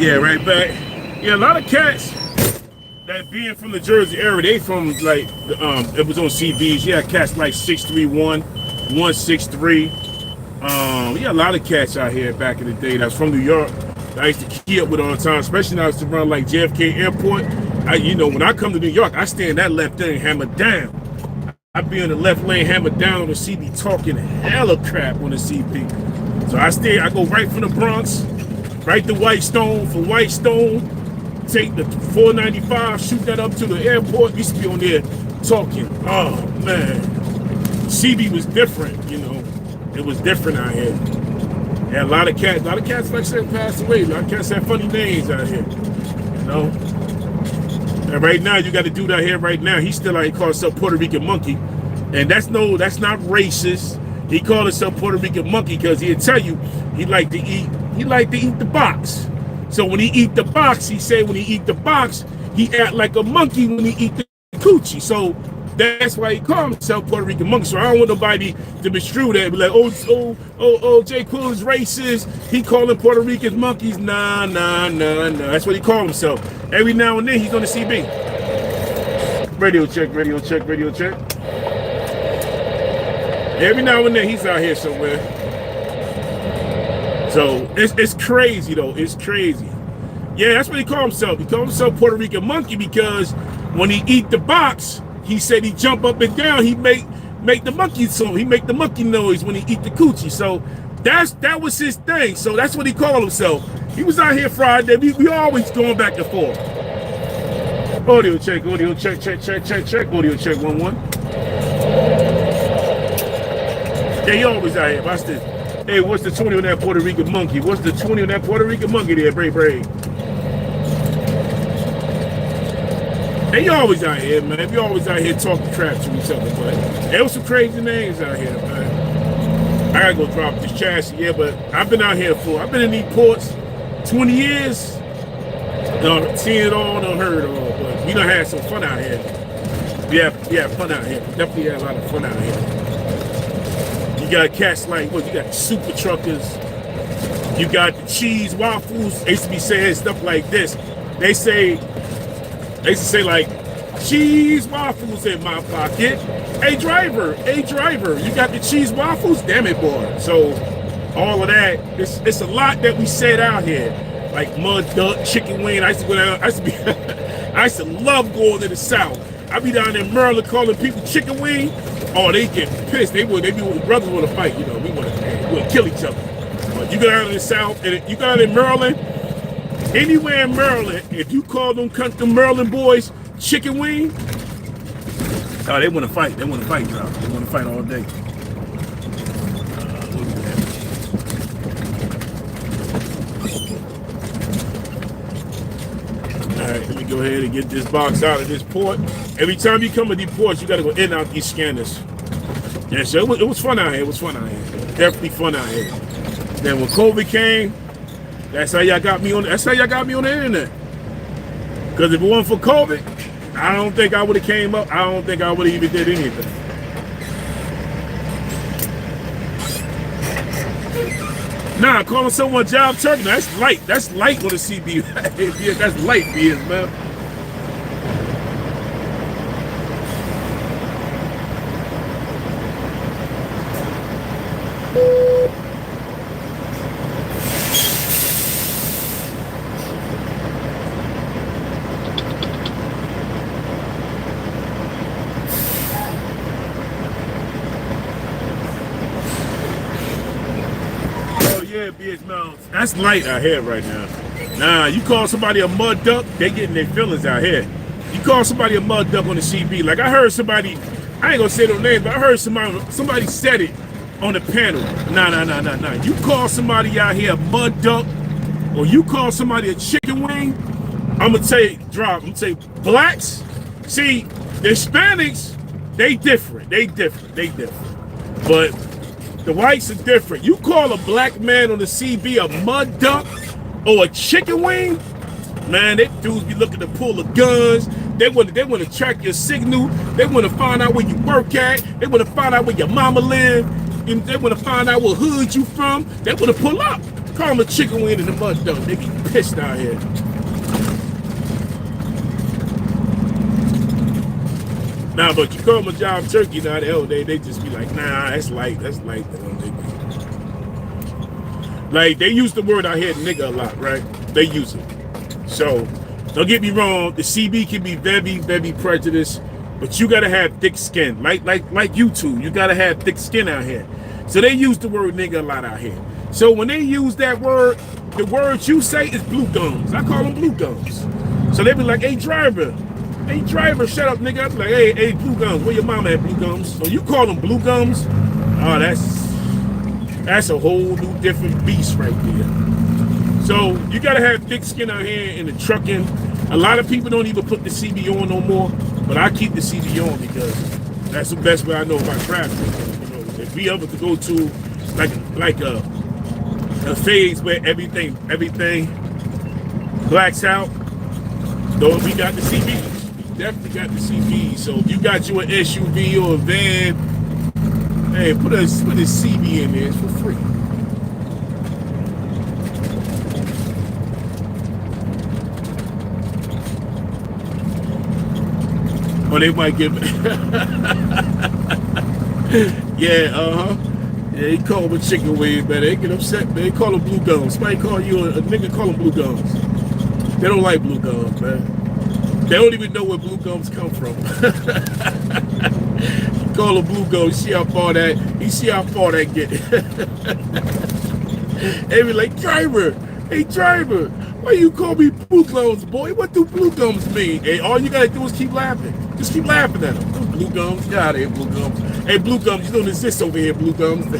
Yeah, right back. Yeah, a lot of cats that being from the Jersey area, they from like it was on CBs. Yeah, cats like 631, 163. Yeah, a lot of cats out here back in the day that's from New York. I used to key up with all the time, especially when I was around like JFK Airport. When I come to New York, I stay in that left lane hammered down. I be in the left lane hammered down on the CB talking hella crap on the CB. So I go right from the Bronx, right to Whitestone, from Whitestone, take the 495, shoot that up to the airport. Used to be on there talking. Oh man, CB was different, It was different out here. Yeah, a lot of cats, like I said, passed away. A lot of cats have funny names out here, And right now, you got to do that here right now. He's still out here calling himself Puerto Rican Monkey. And that's not racist. He called himself Puerto Rican Monkey because he'll tell you he like to eat the box. So when he eat the box, he said when he eat the box, he act like a monkey when he eat the coochie. So that's why he called himself Puerto Rican Monkey. So I don't want nobody to misconstrue that. Be like, J. Quil is racist. He calling Puerto Ricans monkeys. Nah. That's what he called himself. Every now and then he's on the CB. Radio check. Every now and then he's out here somewhere. So it's crazy though. It's crazy. Yeah, that's what he called himself. He called himself Puerto Rican Monkey because when he eat the box, he said he jump up and down. He make the monkey song. He make the monkey noise when he eat the coochie. So that was his thing. So that's what he called himself. He was out here Friday. We always going back and forth. Audio check. Audio check. Audio check 1-1. Yeah, he always out here. Watch this. Hey, what's the 20 on that Puerto Rican monkey? What's the 20 on that Puerto Rican monkey there, Bray? They always out here, man. We always out here talking crap to each other, man. There was some crazy names out here, man. I gotta go drop this chassis, yeah, but I've been out here I've been in these ports 20 years. Seen it all, done heard it all, but we done had some fun out here. We have fun out here. Definitely had a lot of fun out here. You got cats like, you got the super truckers. You got the cheese waffles. They used to be saying stuff like this. They used to say like, cheese waffles in my pocket. Hey driver, you got the cheese waffles? Damn it, boy. So all of that, it's a lot that we said out here. Like mud duck, chicken wing. I used to go down, I used to love going to the South. I be down in Maryland calling people chicken wing. Oh, they get pissed. They brothers want to fight. We want to kill each other. But you go down in the South, and you go down in Maryland, anywhere in Maryland, if you call them Maryland boys chicken wing, oh, they want to fight. They want to fight, bro. They want to fight all day. All right, let me go ahead and get this box out of this port. Every time you come to these ports, you got to go in and out these scanners. Yeah, so it was fun out here. Definitely fun out here. Then when COVID came, that's how y'all got me on the internet. Because if it wasn't for COVID, I don't think I would have came up. I don't think I would have even did anything. Nah, calling someone job turkey, that's light. That's light on the CB. Yeah, that's light, man. That's light out here right now. Nah, you call somebody a mud duck, they getting their feelings out here. You call somebody a mud duck on the CB, like I heard somebody, I ain't gonna say no names, but I heard somebody said it on the panel. Nah. You call somebody out here a mud duck, or you call somebody a chicken wing, I'm gonna tell you, blacks, see, the Hispanics, they different. But the whites are different. You call a black man on the CB a mud duck or a chicken wing, man, they dudes be looking to pull the guns. They want to track your signal. They want to find out where you work at. They want to find out where your mama live. And they want to find out what hood you from. They want to pull up. Call them a chicken wing in the mud though. They be pissed out here. Nah, but you call them a job turkey now, they just be like, nah, that's light. That's light. Like, they use the word out here, nigga, a lot, right? They use it. So, don't get me wrong, the CB can be very, very prejudiced, but you gotta have thick skin. Like you two, you gotta have thick skin out here. So they use the word nigga a lot out here. So when they use that word, the words you say is blue gums. I call them blue gums. So they be like, hey driver, shut up, nigga. I'm like, hey, blue gums, where your mama at, blue gums? So you call them blue gums? Oh, that's a whole new different beast right there. So you gotta have thick skin out here in the trucking. A lot of people don't even put the CB on no more, but I keep the CB on because that's the best way I know about traffic. You know, if we ever to go to like a phase where everything blacks out, though we got the CB. We definitely got the CB. So if you got you an SUV or a van, hey, put a CB in there, it's for free. Or they might give yeah, he call them a chicken wing, man. They get upset, man. They call them blue gums. Somebody call you a nigga, call them blue gums. They don't like blue gums, man. They don't even know where blue gums come from. Call them blue gums, you see how far that get. They be like, hey driver, why you call me blue gums, boy? What do blue gums mean? Hey, all you gotta do is keep laughing. Just keep laughing at them. Those blue gums, get out of here, blue gums. Hey, blue gums, you don't exist over here, blue gums. And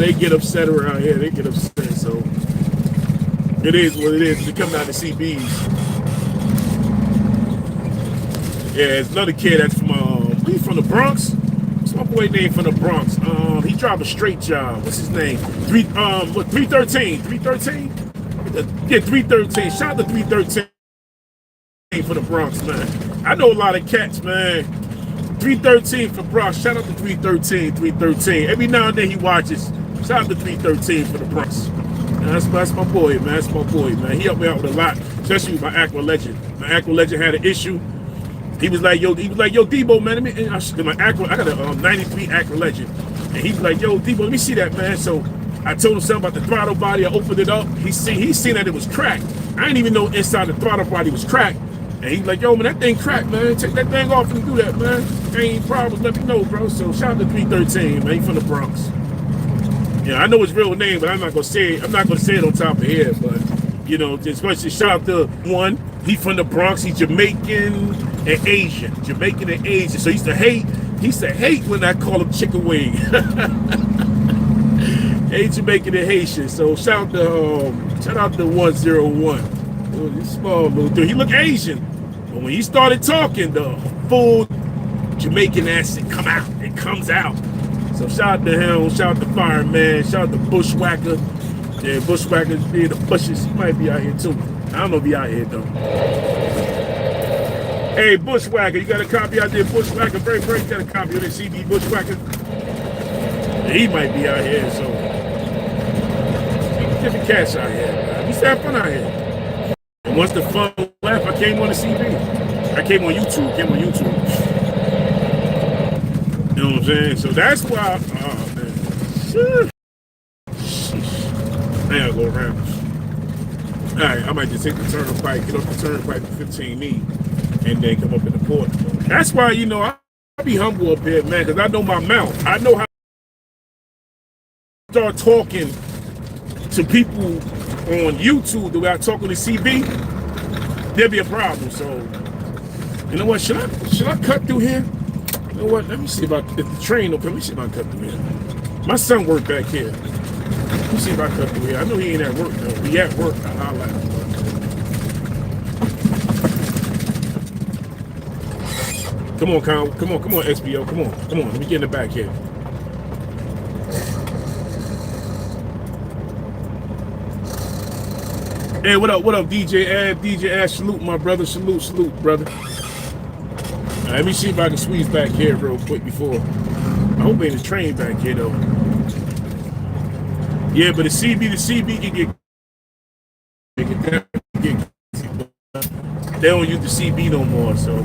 they get upset around here. They get upset, so it is what it is. They come down to CBs. Yeah, it's another kid that's from he's from the Bronx. What's my boy name from the Bronx? He drive a straight job. What's his name? 313. 313? Yeah, 313. Shout out to 313 for the Bronx, man. I know a lot of cats, man. 313 for Bronx. Shout out to 313. Every now and then he watches. Shout out to 313 for the Bronx. That's my boy, man. That's my boy, man. He helped me out with a lot, especially with my Aqua Legend. My Aqua Legend had an issue. He was like, yo, Debo, man. I got a 93 Aqua Legend. And he was like, yo, Debo, let me see that, man. So I told him something about the throttle body. I opened it up. He seen that it was cracked. I didn't even know inside the throttle body was cracked. And he's like, yo, man, that thing cracked, man. Take that thing off and do that, man. Any problems, let me know, bro. So shout out to 313, man. He from the Bronx. Yeah, I know his real name, but I'm not gonna say it on top of here. But you know, just shout out to one. He from the Bronx. He's Jamaican and Asian. So he used to hate when I call him chicken wing. Hey, Jamaican and Haitian. So shout out to 101. This small little dude. He look Asian, but when he started talking, the full Jamaican accent comes out. So shout out to him, shout out to Fireman, shout out to Bushwhacker. Yeah, Bushwhacker's being the bushes. He might be out here too. I don't know if he out here though. Hey, Bushwhacker, you got a copy out there, Bushwhacker? Very, you got a copy of the CD, Bushwhacker? Yeah, he might be out here, so. Different cats out here, man. We used to have fun out here. And once the fun left, I came on the CD. I came on YouTube. You know what I'm saying? So that's why, oh man. I gotta go around. All right, I might just take the turnpike, get off the turnpike to 15E, and then come up in the port. That's why, you know, I be humble up here, man, because I know my mouth. I know how to start talking to people on YouTube the way I talk on the CB, there'll be a problem. So, you know what? Should I cut through here? You know what? Let me see if the train open. Let me see if I cut through here. My son worked back here. Let me see if I cut through here. I know he ain't at work though. He at work. I'll let him. Come on, Con. Come on, XBO. Come on. Let me get in the back here. Hey, what up, DJ Ad? DJ Ad, salute, my brother. Salute, brother. Let me see if I can squeeze back here real quick before. I hope ain't a train back here, though. Yeah, but the CB can get, it can definitely get crazy, but they don't use the CB no more. So,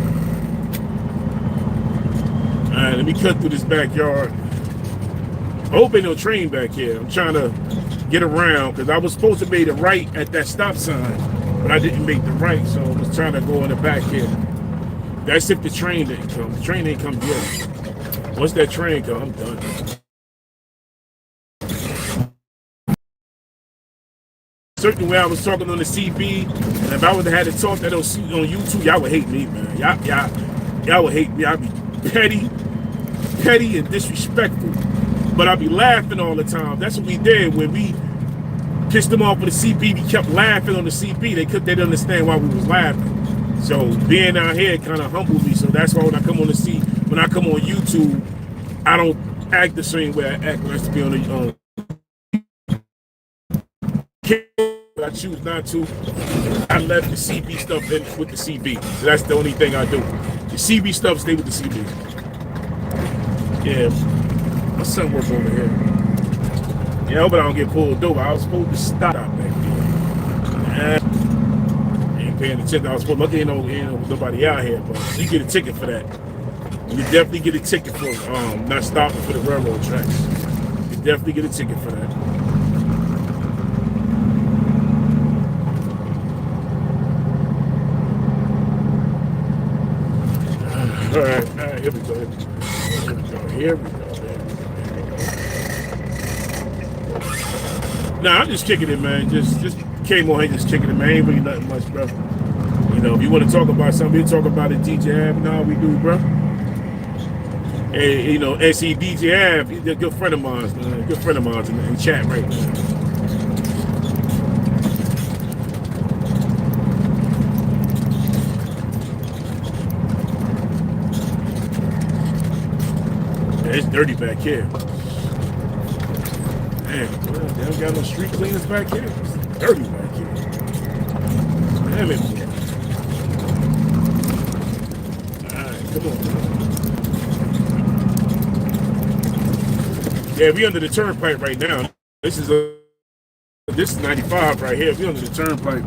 all right, let me cut through this backyard. I hope ain't no train back here. I'm trying to get around because I was supposed to make the right at that stop sign, but I didn't make the right, so I was trying to go in the back here. That's if the train didn't come. The train ain't come yet. Once that train come, I'm done. Certain way I was talking on the CB, and if I would have had to talk that on YouTube, y'all would hate me, man. Y'all would hate me. I'd be petty and disrespectful. But I'll be laughing all the time. That's what we did when we pissed them off with the CB. We kept laughing on the CB. They didn't understand why we was laughing. So being out here kind of humbled me. So that's why when I come on YouTube, I don't act the same way I act when I used to be on the I choose not to. I left the CB stuff in with the CB. So that's the only thing I do. The CB stuff stay with the CB. Yeah. My son work over here. Yeah, I hope I don't get pulled over. I was supposed to stop back there. Ain't paying attention. I was supposed to look, ain't nobody out here, but you get a ticket for that. You definitely get a ticket for not stopping for the railroad tracks. You definitely get a ticket for that. All right, here we go. Here we go. Nah, I'm just kicking it, man. Just came on here just kicking it, man. Ain't really nothing much, bro. You know, if you want to talk about something, we talk about it, DJ Ab. No, we do, bro. And, you know, SE DJ Ab, he's a good friend of mine, man. Good friend of mine in the chat right now. Yeah, it's dirty back here. Man, well, they don't got no street cleaners back here. It's dirty back here. Damn it. Alright, come on. Yeah, we under the turnpike right now. This is 95 right here. We under the turnpike.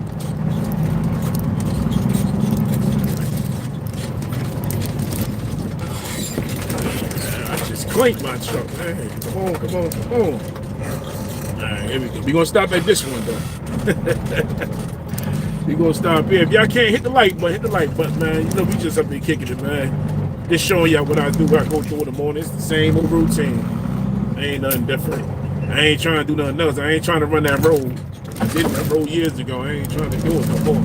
I just clanked my truck, man. Come on. Alright, here we go. We're gonna stop at this one though. We're gonna stop here. If y'all can't hit the like button, man. You know we just up there kicking it, man. Just showing y'all what I do, what I go through in the morning. It's the same old routine. Ain't nothing different. I ain't trying to do nothing else. I ain't trying to run that road. I did that road years ago. I ain't trying to do it no more.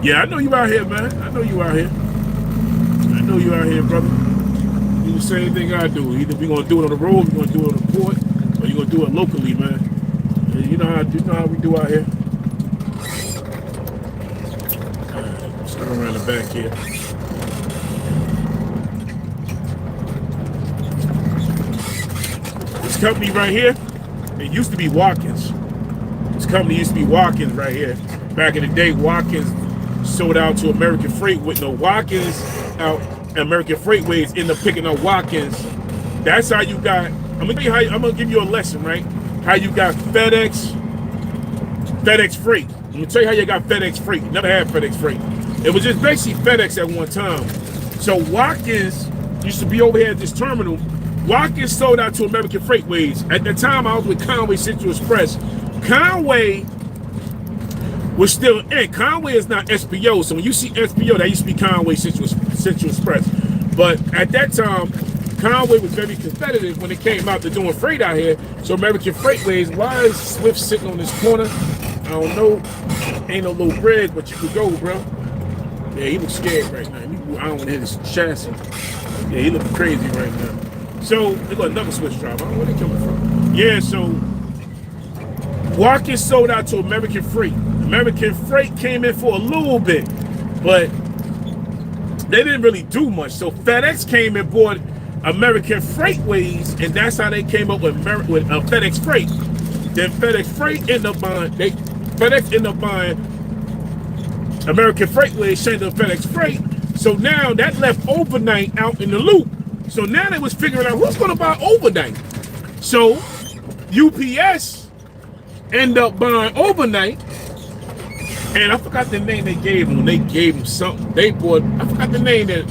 Yeah, I know you out here, man. I know you out here. I know you out here, brother. You do the same thing I do. Either we gonna do it on the road, we gonna do it on the port, or you gonna do it locally, man. You know how we do out here. Let's go around the back here. This company right here, it used to be Watkins. This company used to be Watkins right here. Back in the day, Watkins sold out to American Freight with no Watkins out. American Freightways end up picking up Watkins. That's how you got. I'm gonna give you a lesson, right? How you got FedEx Freight. I'm gonna tell you how you got FedEx Freight. Never had FedEx Freight. It was just basically FedEx at one time. So Watkins used to be over here at this terminal. Watkins sold out to American Freightways. At the time, I was with Conway Central Express. Conway was still in. Conway is not SPO. So when you see SPO, that used to be Conway Central Express. But at that time, Conway was very competitive when it came out to doing freight out here. So American Freightways, why is Swift sitting on this corner? I don't know. Ain't no little bridge, but you could go, bro. Yeah, he looks scared right now. I don't want to hit his chassis. Yeah, he looks crazy right now. So, they got another Swiss driver. I don't know where they coming from. Yeah, so Watkins sold out to American Freight. American Freight came in for a little bit, but they didn't really do much. So FedEx came and bought American Freightways, and that's how they came up with FedEx Freight. Then FedEx Freight ended up buying. FedEx ended up buying American Freightways changed to FedEx Freight. So now that left overnight out in the loop. So now they was figuring out who's going to buy overnight. So UPS end up buying overnight. And I forgot the name they gave them. They gave them something. They bought, I forgot the name that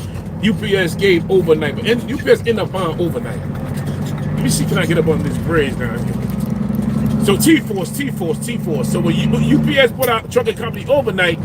UPS gave overnight. But UPS ended up buying overnight. Let me see, can I get up on this bridge down here? So T-Force. So when UPS bought out trucking company overnight,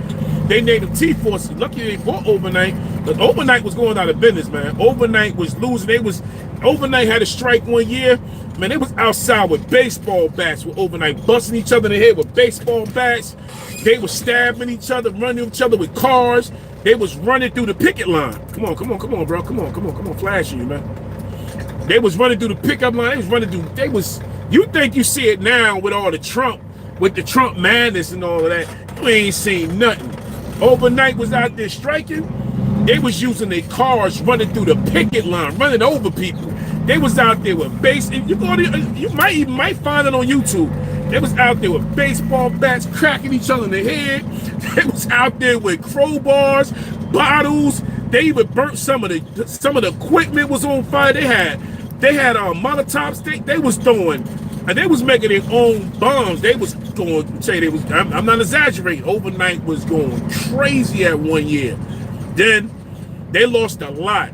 they named them T-Force. Lucky they bought overnight, but overnight was going out of business, man. Overnight was losing. Overnight had a strike one year. Man, they was outside with baseball bats with overnight, busting each other in the head with baseball bats. They was stabbing each other, running each other with cars. They was running through the picket line. Come on, bro. Come on, flashing you, man. They was running through the pickup line. You think you see it now with all the Trump, with the Trump madness and all of that. You ain't seen nothing. Overnight was out there striking. They was using their cars running through the picket line, running over people. They was out there with base, and you might find it on YouTube. They was out there with baseball bats, cracking each other in the head. They was out there with crowbars, bottles. They even burnt some of the equipment was on fire. They had Molotov stick. They was throwing, and they was making their own bombs. They was going. I'm not exaggerating. Overnight was going crazy at one year. Then they lost a lot.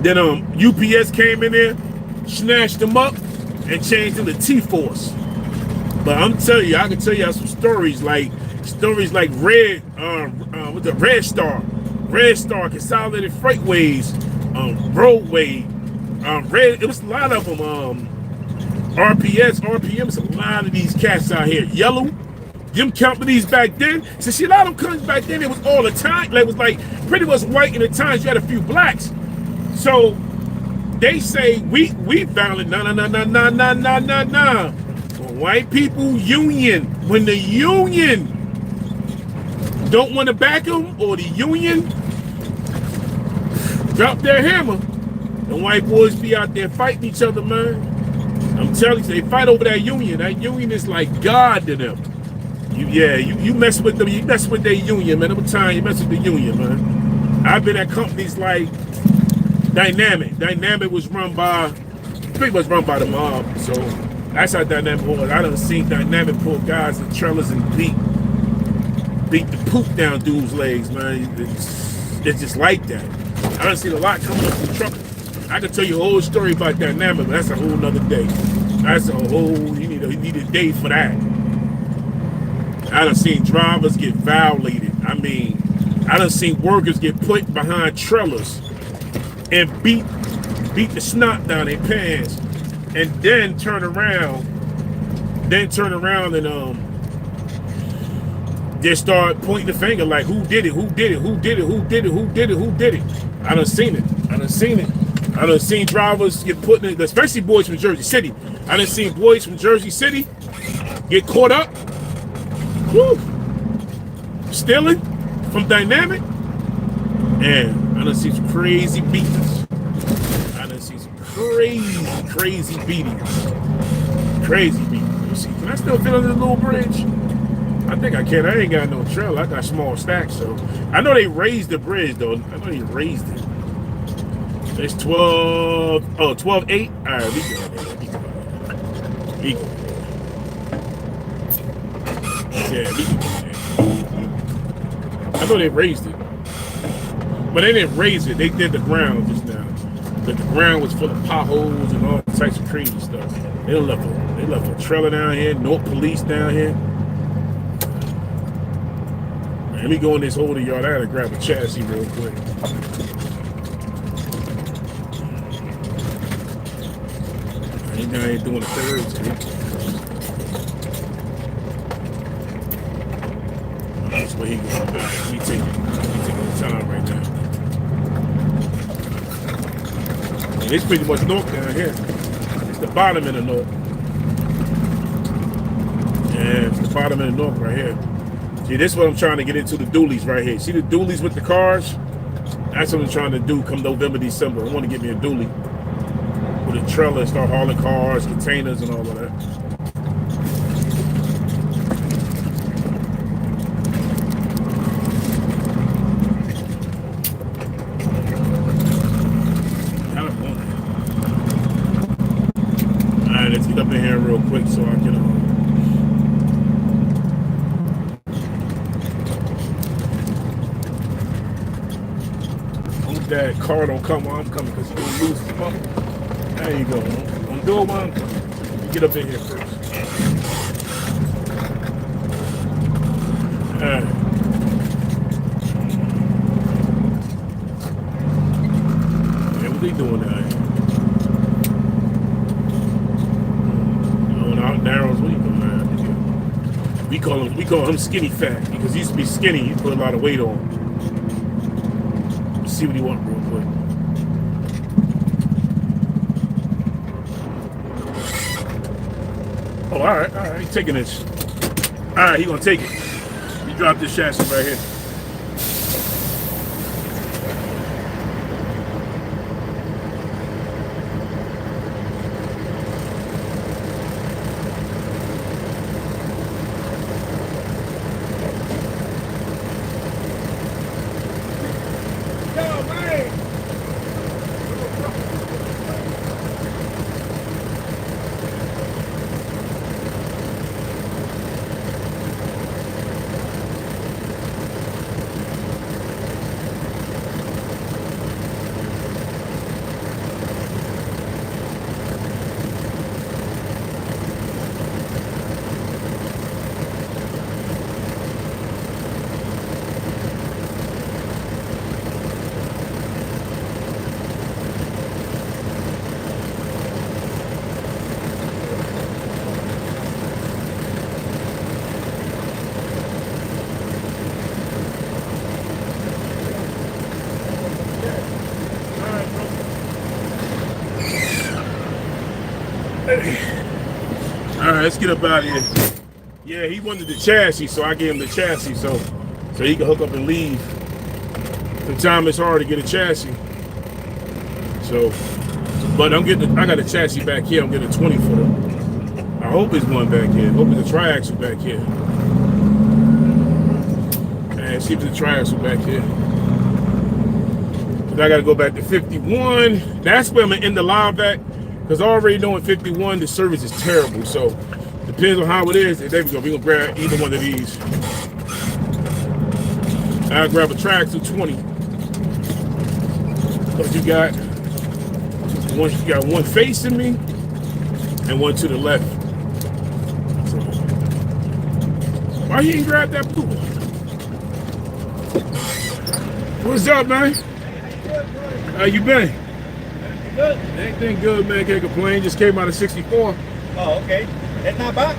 Then UPS came in there, snatched them up, and changed them to T-Force. But I'm telling you, I can tell you some stories like Red Star, Consolidated Freightways, Roadway, Red. It was a lot of them. RPM's a lot of these cats out here. Yellow. Them companies back then, so see, a lot of them companies back then, it was all the time. It was like pretty much white, and at times you had a few blacks. So they say we violent. No. White people union. When the union don't want to back them, or the union drop their hammer, the white boys be out there fighting each other, man. I'm telling you, they fight over that union. That union is like God to them. You mess with them, you mess with their union, man. Every time you mess with the union, man. I've been at companies like Dynamic. Dynamic was pretty much run by the mob. So that's how Dynamic was. I done seen Dynamic pull guys in trailers and beat the poop down dudes' legs, man. It's just like that. I done seen a lot coming up from truck. I can tell you a whole story about Dynamic, but that's a whole nother day. You need a day for that. I done seen drivers get violated. I mean, I done seen workers get put behind trailers and beat the snot down their pants, and then turn around and just start pointing the finger like, who did it? I done seen it. I done seen drivers get put in, especially boys from Jersey City. I done seen boys from Jersey City get caught up. Woo, stealing from Dynamic, and I done see some crazy beatings. Crazy beatings. You see, can I still fit on this little bridge? I think I can. I ain't got no trailer. I got small stacks, so I know they raised the bridge though. I know they raised it. It's 12. Oh, 12.8. All right, we go. Yeah, I know they raised it, but they didn't raise it. They did the ground just now. But the ground was full of potholes and all types of crazy stuff. They left a trailer down here, no police down here. Man, let me go in this holding yard. I gotta grab a chassis real quick. I ain't doing the thirds. That's where he goes. Let me take the time right now. And it's pretty much north down here. It's the bottom of the north. Yeah, it's the bottom of the north right here. See, this is what I'm trying to get into, the dualies right here. See the dualies with the cars? That's what I'm trying to do come November, December. I want to get me a dually with a trailer and start hauling cars, containers, and all of that. that car don't come while I'm coming because he's gonna lose his bumper. There you go. Don't do it while I'm coming. You get up in here first. All right. Yeah, what they doing now? Oh, out narrows. What are you doing now? We call him skinny fat because he used to be skinny. He put a lot of weight on. Let's see what he want real quick. Oh, all right, he's taking this. All right, he gonna take it. He dropped this chassis right here. All right, let's get up out of here. Yeah, he wanted the chassis, so I gave him the chassis so he can hook up and leave. Sometimes it's hard to get a chassis. So, but I got a chassis back here. I'm getting a 20-footer. I hope it's one back here. I hope it's a triaxle back here. And see if it's a triaxle back here. But I got to go back to 51. That's where I'm going to end the live at. Because I already know in 51 the service is terrible. So depends on how it is. There we go. We're gonna grab either one of these. I'll grab a track to 20. But you got one facing me and one to the left. So, why you ain't grab that blue one? What's up, man? How you been? Good. Everything good, man. Can't complain. Just came out of 64. Oh, okay. That's not bad.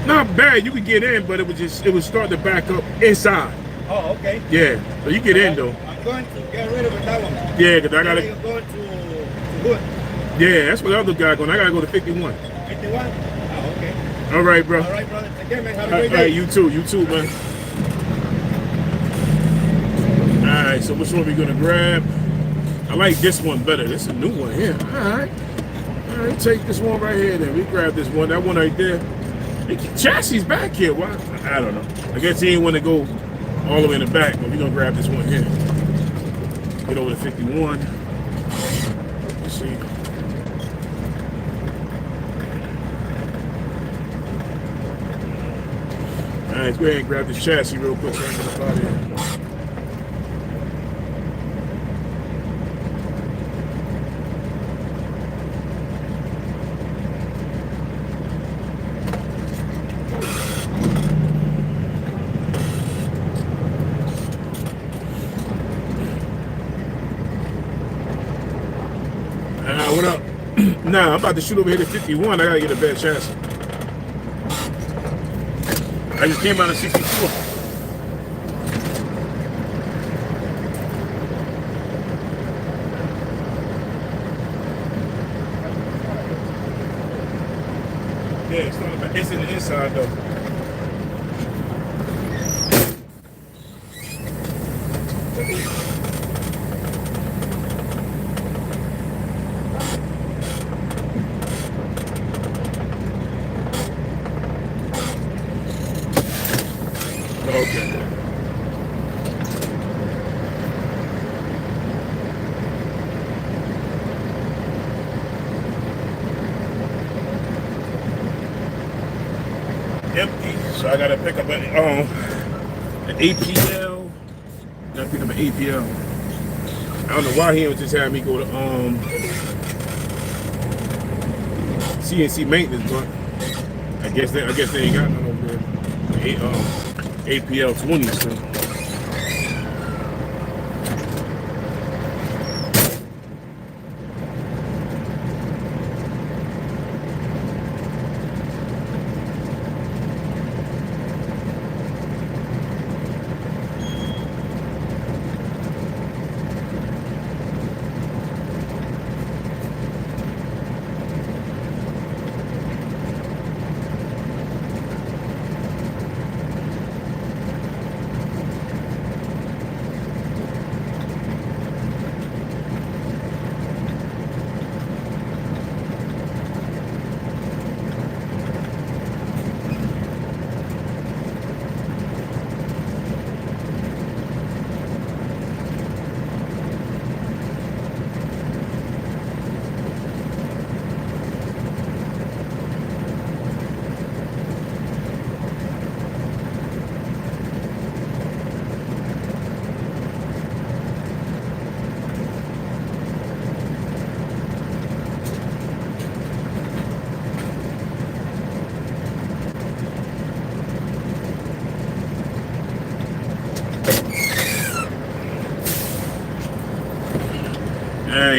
Not bad. You could get in, but it would start to back up inside. Oh, okay. Yeah. So you get in though. I'm going to get rid of that one. Yeah, because I gotta. You're going to Wood. Yeah, that's what the other guy going. I gotta go to 51. 51? Oh, okay. All right, bro. All right, brother. Take care, man. Have a All great right, day. you too, man. All right, so which one we gonna grab? I like this one better. This is a new one here. All right, take this one right here. Then we grab this one. That one right there. The chassis back here. Why? I don't know. I guess he didn't want to go all the way in the back, but we gonna grab this one here. Get over to 51. Let's see. All right, let's go ahead and grab this chassis real quick. So I can get up out of here. What up? Nah, I'm about to shoot over here to 51. I gotta get a bad chassis. I just came out of 64. Yeah, it's not bad. It's in the inside though. Okay. Empty. So I gotta pick up an APL. Gotta pick up an APL. I don't know why he was just having me go to CNC maintenance, but I guess they ain't got none over there. APL 20, so.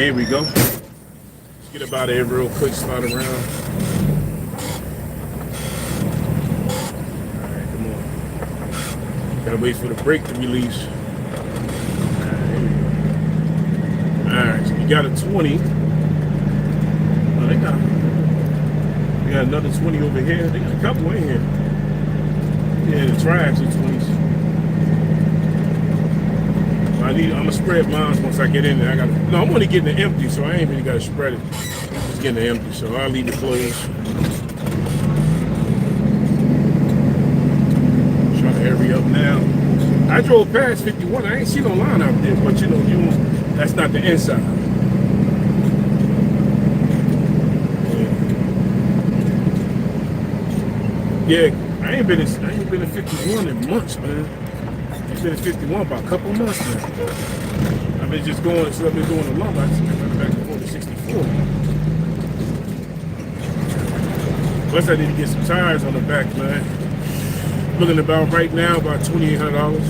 Here we go. Let's get up out of here real quick, slide around. Alright, come on. Gotta wait for the brake to release. Alright, so we got a 20. Oh, they got another 20 over here. They got a couple in here. Yeah, the triaxle 20s. I'm gonna spread mine once I get in there. I'm only getting it empty, so I ain't really gotta spread it. I'm just getting it empty, so I'll leave it closed. Trying to hurry up now. I drove past 51. I ain't seen no line out there, but that's not the inside. Yeah, I ain't been in 51 in months, man. I've been at 51 by a couple months now. I've been just going, so I've been doing a lump. I just been back and forth to 64. Plus, I need to get some tires on the back, man. Looking about right now about $2,800.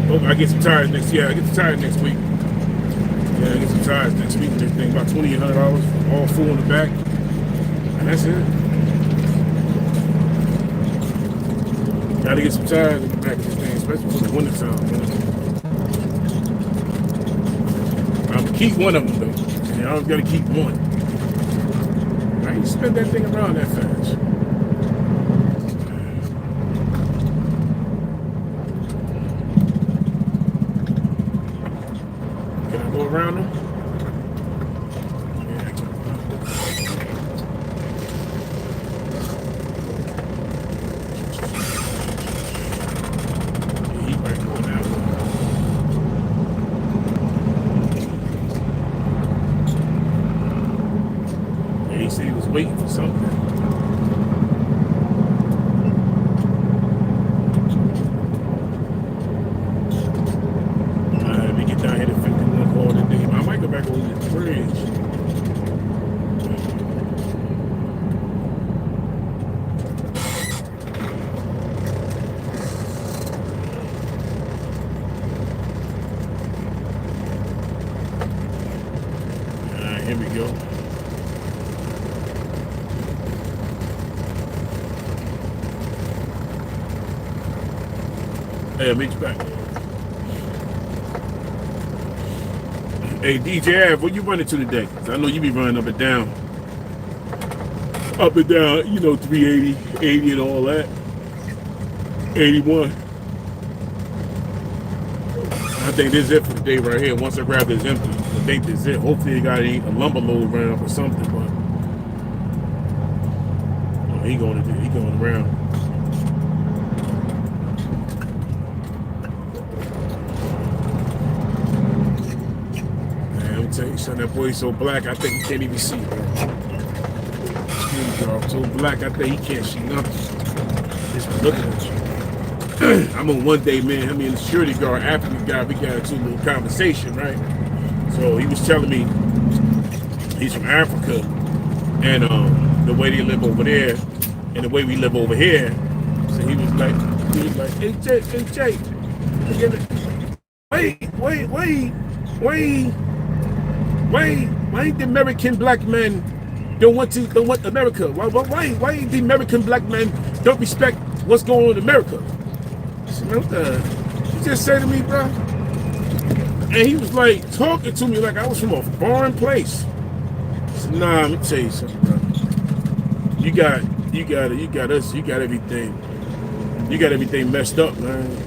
Hope I get some tires next year. I get the tires next week. Yeah, I get some tires next week. This thing about $2,800, all full in the back, and that's it. Gotta get some tires in the back of this thing, especially for the winter time, man. I'm gonna keep one of them though. And I always gotta keep one. I ain't spend that thing around that fast. Can I go around them? Yeah, I can. He said he was waiting for something. Let me get down here to 51 call today. I might go back over the bridge. Alright, here we go. Hey, I'll meet you back. Hey, DJ Av, what you running to today? 'Cause I know you be running up and down. Up and down, 380, 80 and all that. 81. I think this is it for the day right here. Once I grab this empty, I think this is it. Hopefully they got a lumber load around or something, but he going around. Tell you son, that boy's so black, I think he can't even see, bro. So black, I think he can't see nothing. Just looking at you. I'm on one day, man. I mean, the security guard, African guy, we got into a little conversation, right? So he was telling me he's from Africa, and the way they live over there and the way we live over here. So he was like, hey Jay, why the American black men don't want America? Why the American black men don't respect what's going on in America? I said, what the he just said to me, bro? And he was like talking to me like I was from a foreign place. I said, nah, let me tell you something, bro. You got everything messed up, man.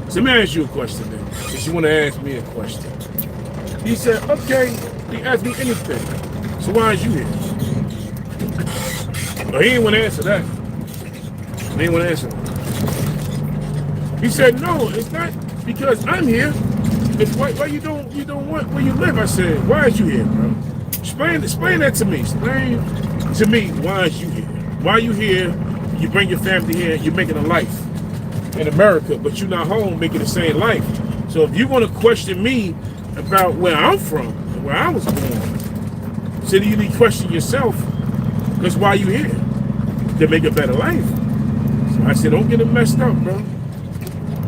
So let me ask you a question then. If you want to ask me a question. He said, okay, he asked me anything. So why is you here? But he didn't want to answer that. He didn't want to answer that. He said, no, it's not because I'm here. It's why you don't want where you live. I said, why is you here, bro? Explain that to me. Explain to me why is you here? Why are you here? You bring your family here, you're making a life in America, but you're not home making the same life. So if you're going to question me about where I'm from and where I was born, so you need to question yourself. That's why you here, to make a better life. So I said, don't get it messed up, bro.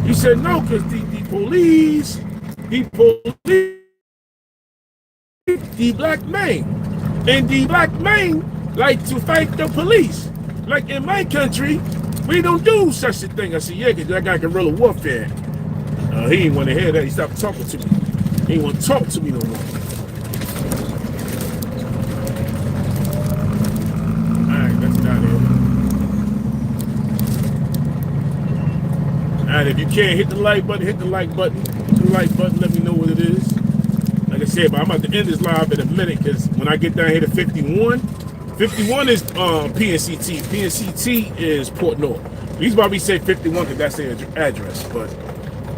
He said, no, because the police, the black men, and the black men like to fight the police. Like in my country, we don't do such a thing. I said, yeah, because I got guerrilla warfare. He didn't want to hear that. He stopped talking to me. He didn't want to talk to me no more. Alright, let's get out of here. Alright, if you can't hit the like button, hit the like button. Hit the like button, let me know what it is. Like I said, but I'm about to end this live in a minute because when I get down here to 51 is PNCT. PNCT is Port North. He's probably say 51 because that's their address, but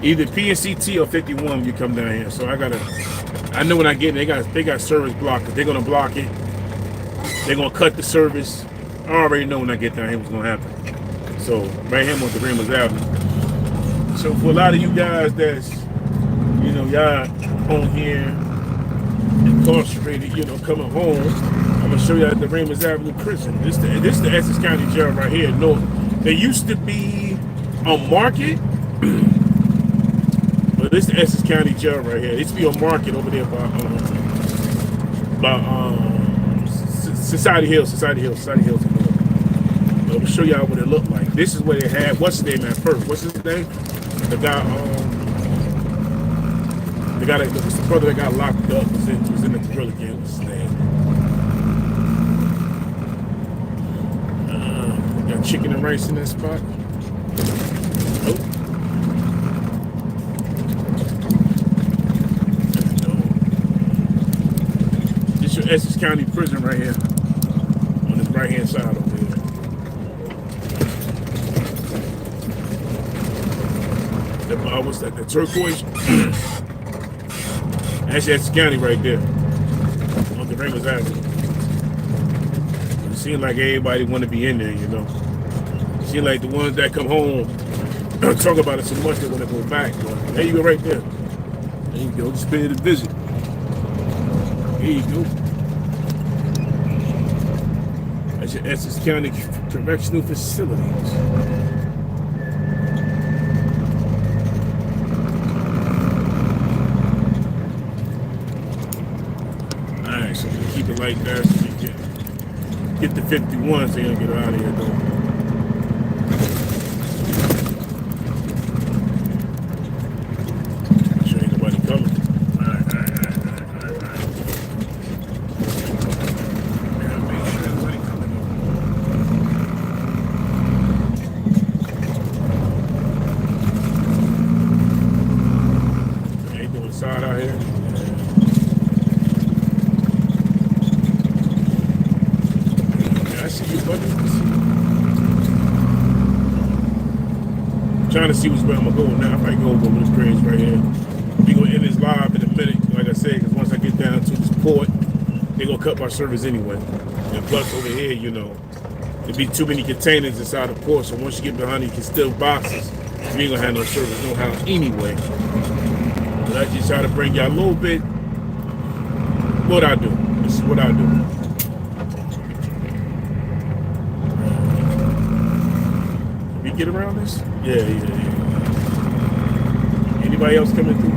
either PNCT or 51 you come down here. So I know when I get in, they got service blocked. They're gonna block it. They're gonna cut the service. I already know when I get down here what's gonna happen. So right here on the Ramos Avenue. So for a lot of you guys that's, you know, y'all on here incarcerated, you know, coming home, I'm gonna show you at the Ramos Avenue prison. This the Essex County Jail right here. No, there used to be a market, but this is the Essex County Jail right here. There used to be a market over there by Society Hill. I'm gonna show y'all what it looked like. This is where they had what's his name at first. What's his name? The guy, the brother that got locked up was in the grill again. What's his name? Got chicken and rice in that spot. Nope. This is your Essex County prison right here. On this right hand side over here. What's that? The turquoise? That's Essex County right there. On the Ramos Avenue. It seems like everybody want to be in there, you know. It seems like the ones that come home talk about it so much they want to go back. But there you go right there. There you go. Just pay it a visit. There you go. That's your Essex County Correctional Facilities. So we keep it like that so we can get the 51 so you don't get her out of here though. I'm sure ain't nobody coming. Alright. Yeah, make sure ain't nobody coming over. Ain't doing side out here. Trying to see which way I'm gonna go now. I might go over this bridge right here. We gonna end this live in a minute, like I said, because once I get down to this port, they're gonna cut my service anyway. And plus over here, you know, there'd be too many containers inside the port, so once you get behind, you can still boxes. You ain't gonna have no service, no house anyway. But I just try to bring y'all a little bit what I do. This is what I do. Can we get around this? Yeah. Anybody else coming through?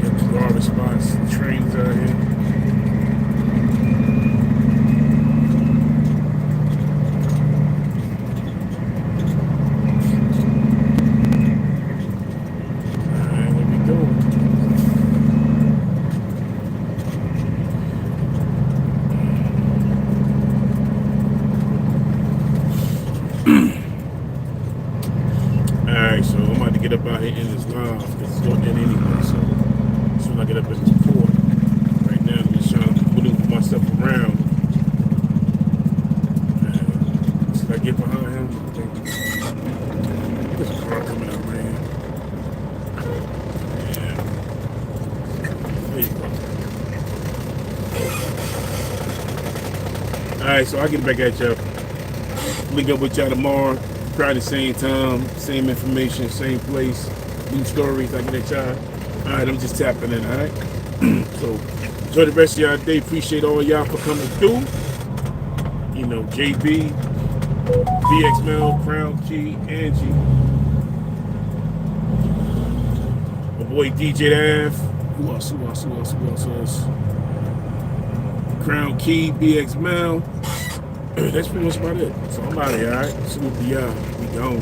Got the garbage spots, trains out here. Alright, so I'm about to get up out here in this live because it's going in anyway. So as soon as I get up in this port, right now I'm just trying to maneuver myself around. Should I get behind him? There's a car coming out right here. Yeah. There you go. Alright, so I'll get back at y'all. Link up with y'all tomorrow. Probably the same time, same information, same place, new stories. I get at y'all. All right, I'm just tapping in. All right. So enjoy the rest of y'all day. Appreciate all y'all for coming through. You know, JB, BXML, Crown Key, Angie, my boy DJ Av. Who else? Crown Key, BXML. That's pretty much about it. So I'm out of here, all right? Salute to y'all. We gone.